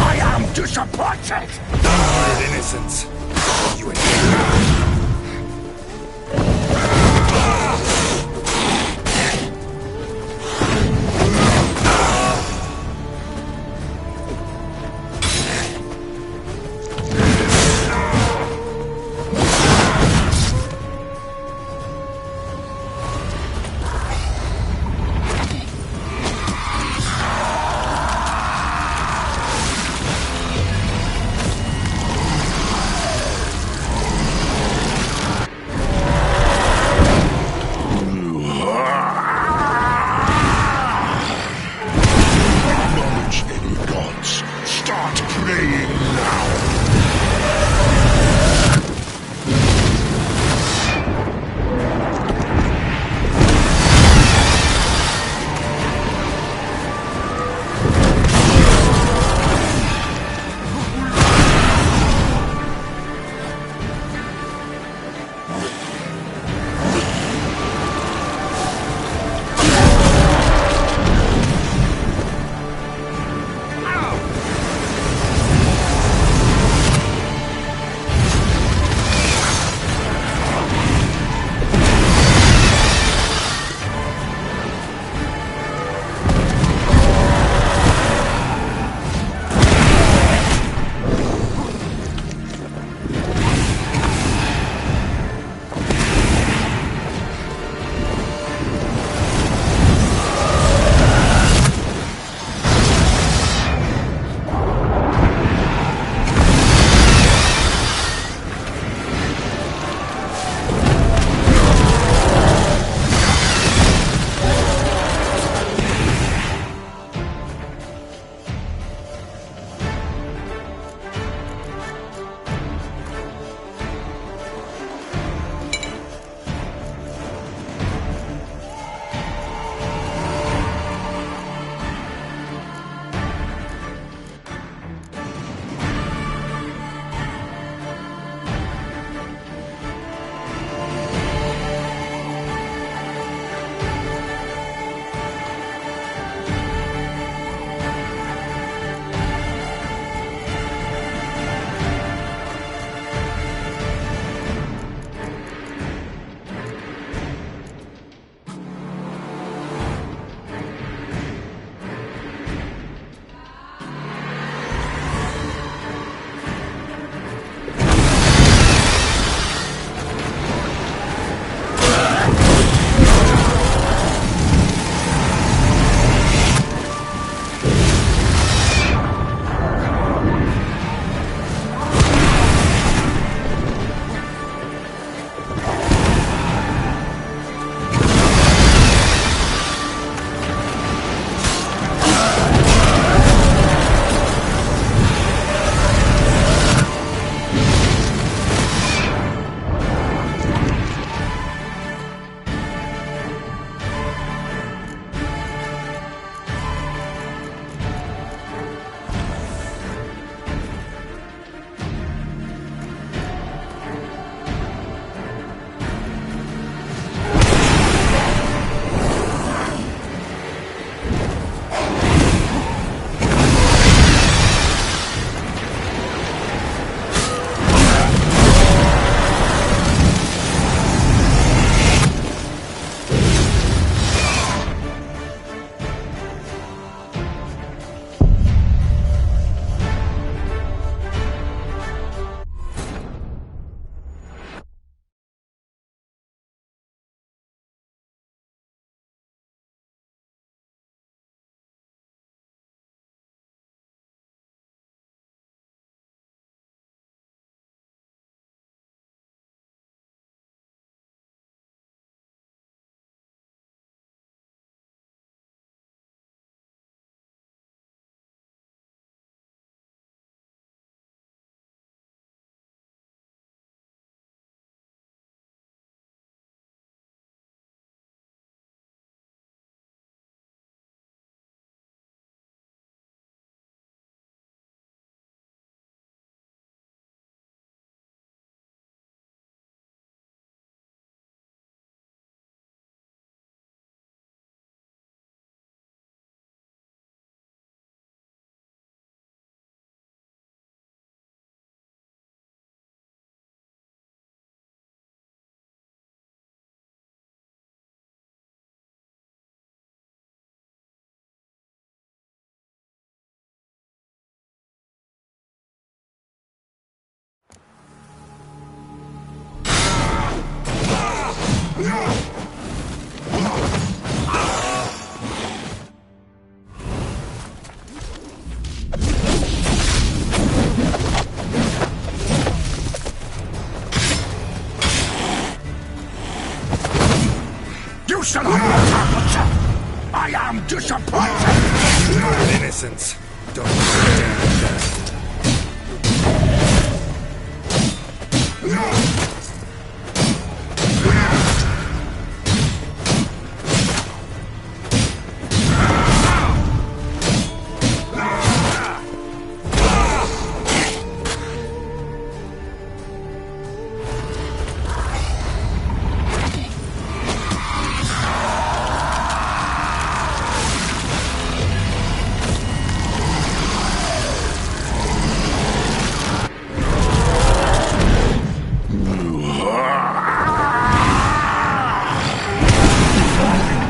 I am disappointed! Unlimited innocence. You and You shall have your time, Butcher! I am disappointed! Innocence. Don't stand there.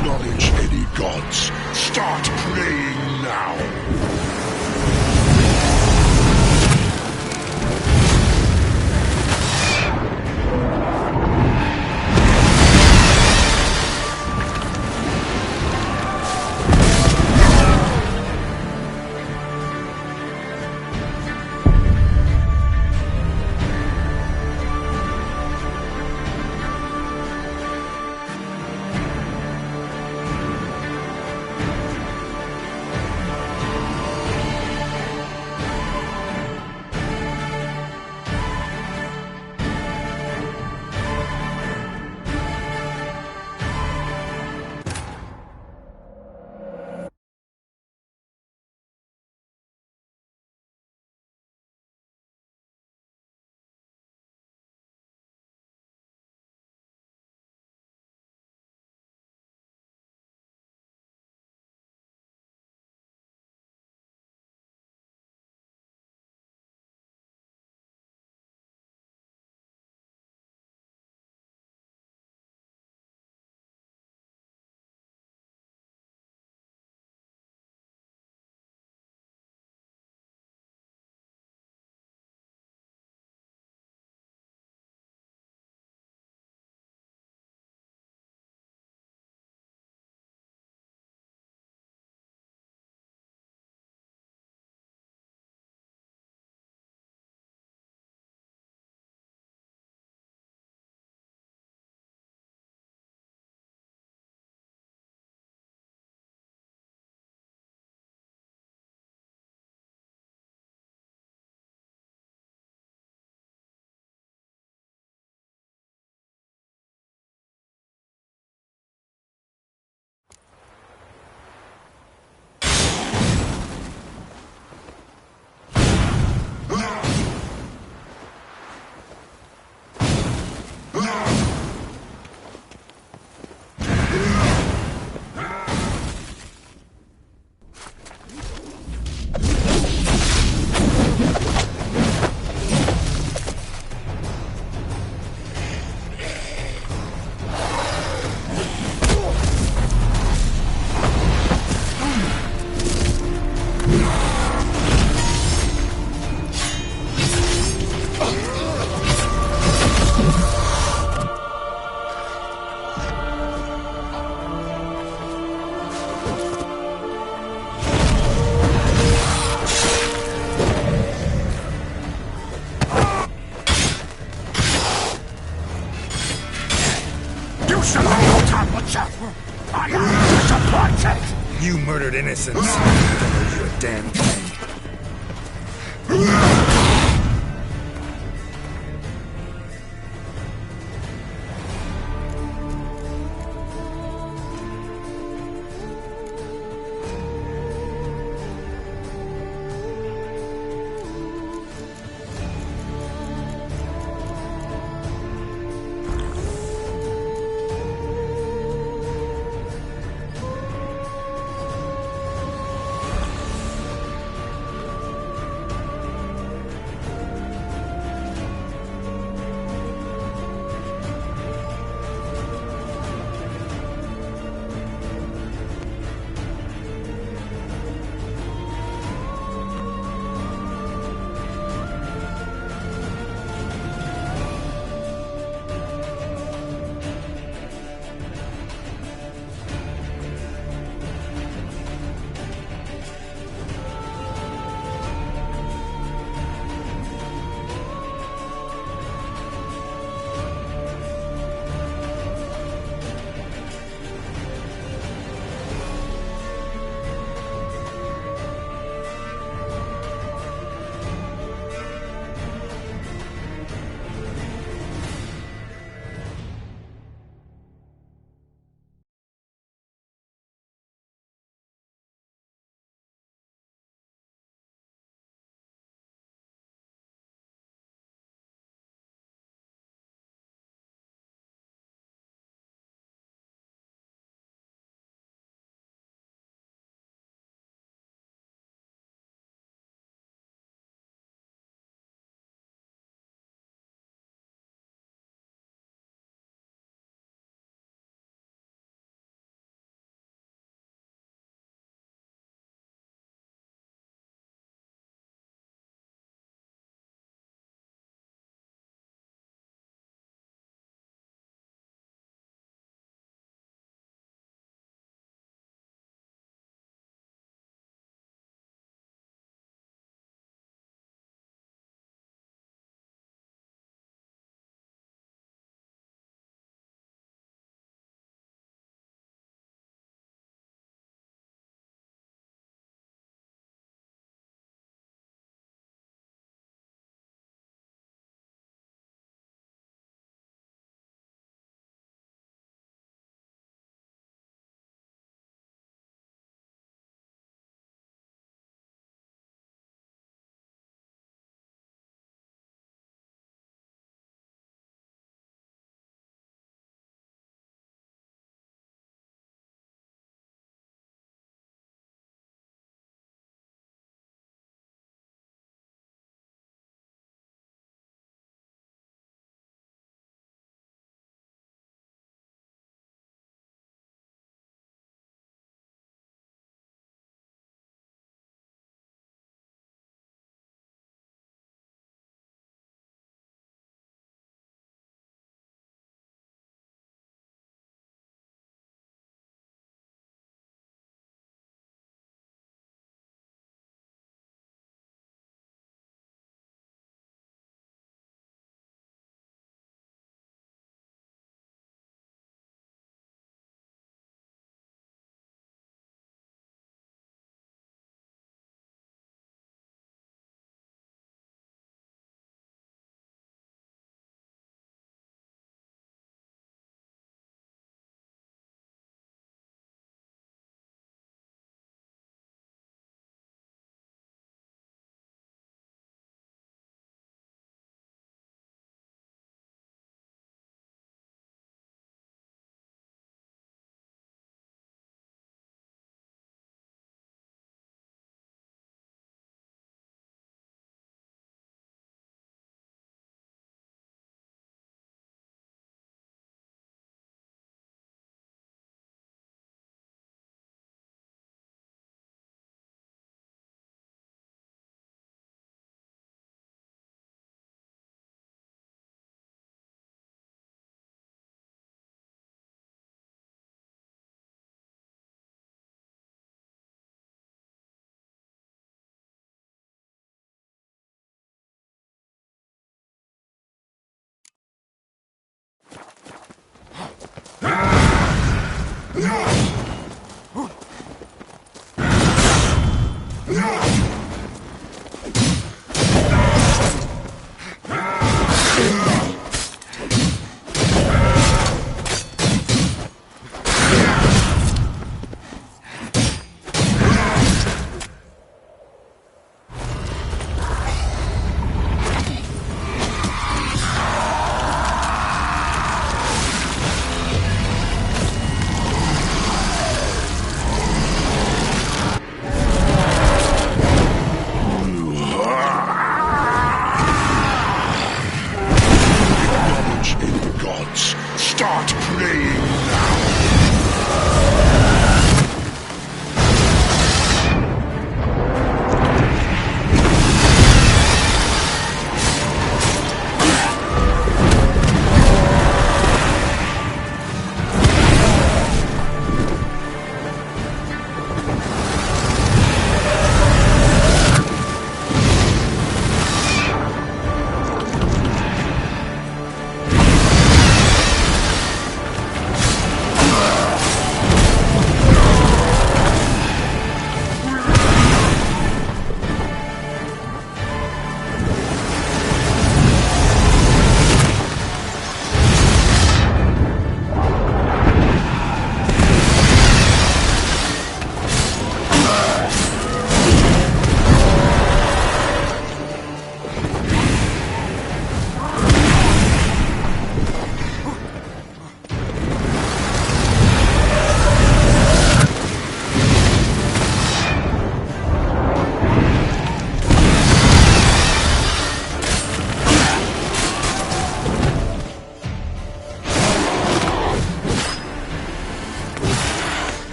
Acknowledge any gods. Start praying now. I am disappointed! You murdered innocents. Don't owe you a damn thing.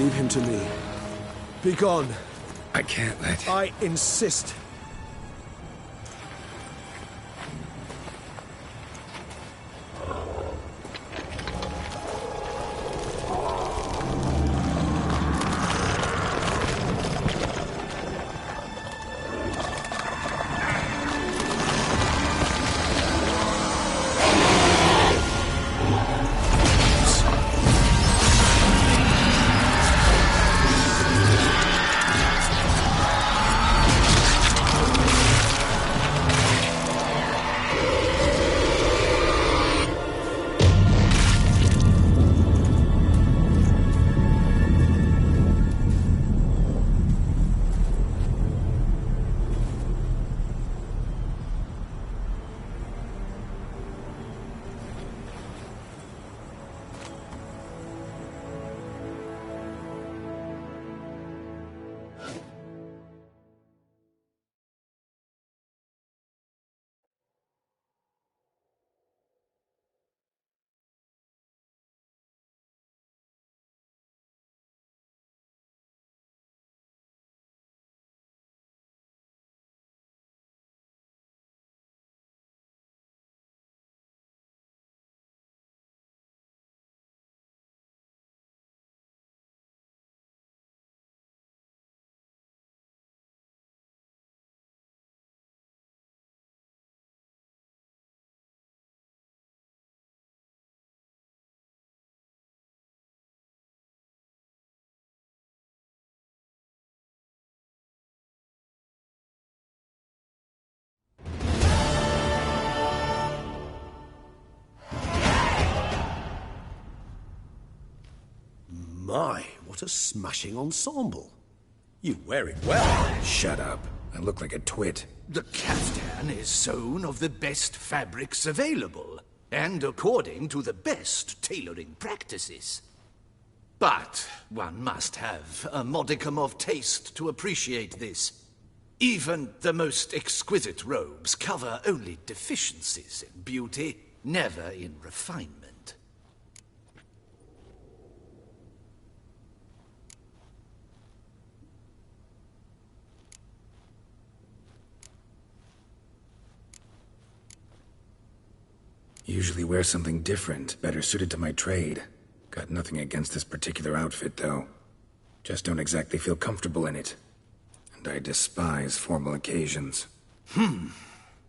Leave him to me. Be gone. I can't let... I insist. My, what a smashing ensemble. You wear it well. Shut up. I look like a twit. The caftan is sewn of the best fabrics available, and according to the best tailoring practices. But one must have a modicum of taste to appreciate this. Even the most exquisite robes cover only deficiencies in beauty, never in refinement. Usually wear something different, better suited to my trade. Got nothing against this particular outfit, though. Just don't exactly feel comfortable in it. And I despise formal occasions.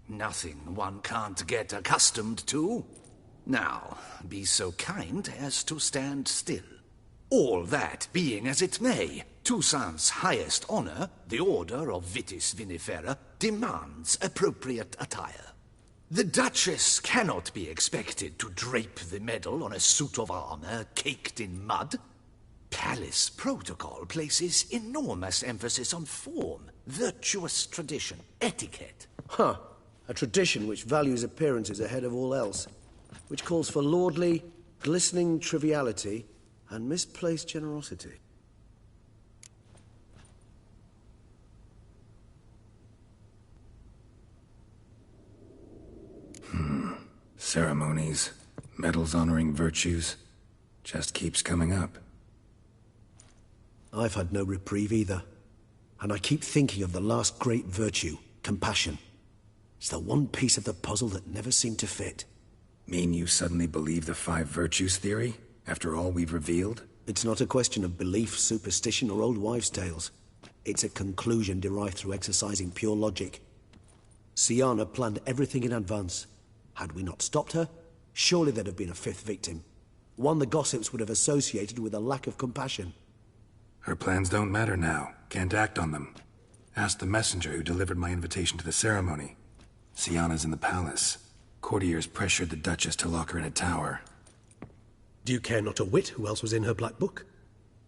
Nothing one can't get accustomed to. Now, be so kind as to stand still. All that being as it may, Toussaint's highest honor, the Order of Vitis Vinifera, demands appropriate attire. The Duchess cannot be expected to drape the medal on a suit of armor caked in mud. Palace protocol places enormous emphasis on form, virtuous tradition, etiquette. Huh. A tradition which values appearances ahead of all else. Which calls for lordly, glistening triviality and misplaced generosity. Ceremonies, medals honoring virtues, just keeps coming up. I've had no reprieve either. And I keep thinking of the last great virtue, compassion. It's the one piece of the puzzle that never seemed to fit. Mean you suddenly believe the 5 virtues theory, after all we've revealed? It's not a question of belief, superstition, or old wives' tales. It's a conclusion derived through exercising pure logic. Syanna planned everything in advance. Had we not stopped her, surely there'd have been a 5th victim. One the gossips would have associated with a lack of compassion. Her plans don't matter now. Can't act on them. Ask the messenger who delivered my invitation to the ceremony. Syanna's in the palace. Courtiers pressured the Duchess to lock her in a tower. Do you care not a whit who else was in her black book?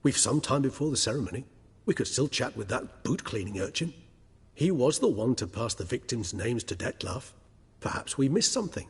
We've some time before the ceremony. We could still chat with that boot-cleaning urchin. He was the one to pass the victims' names to Dettlaff. Perhaps we missed something.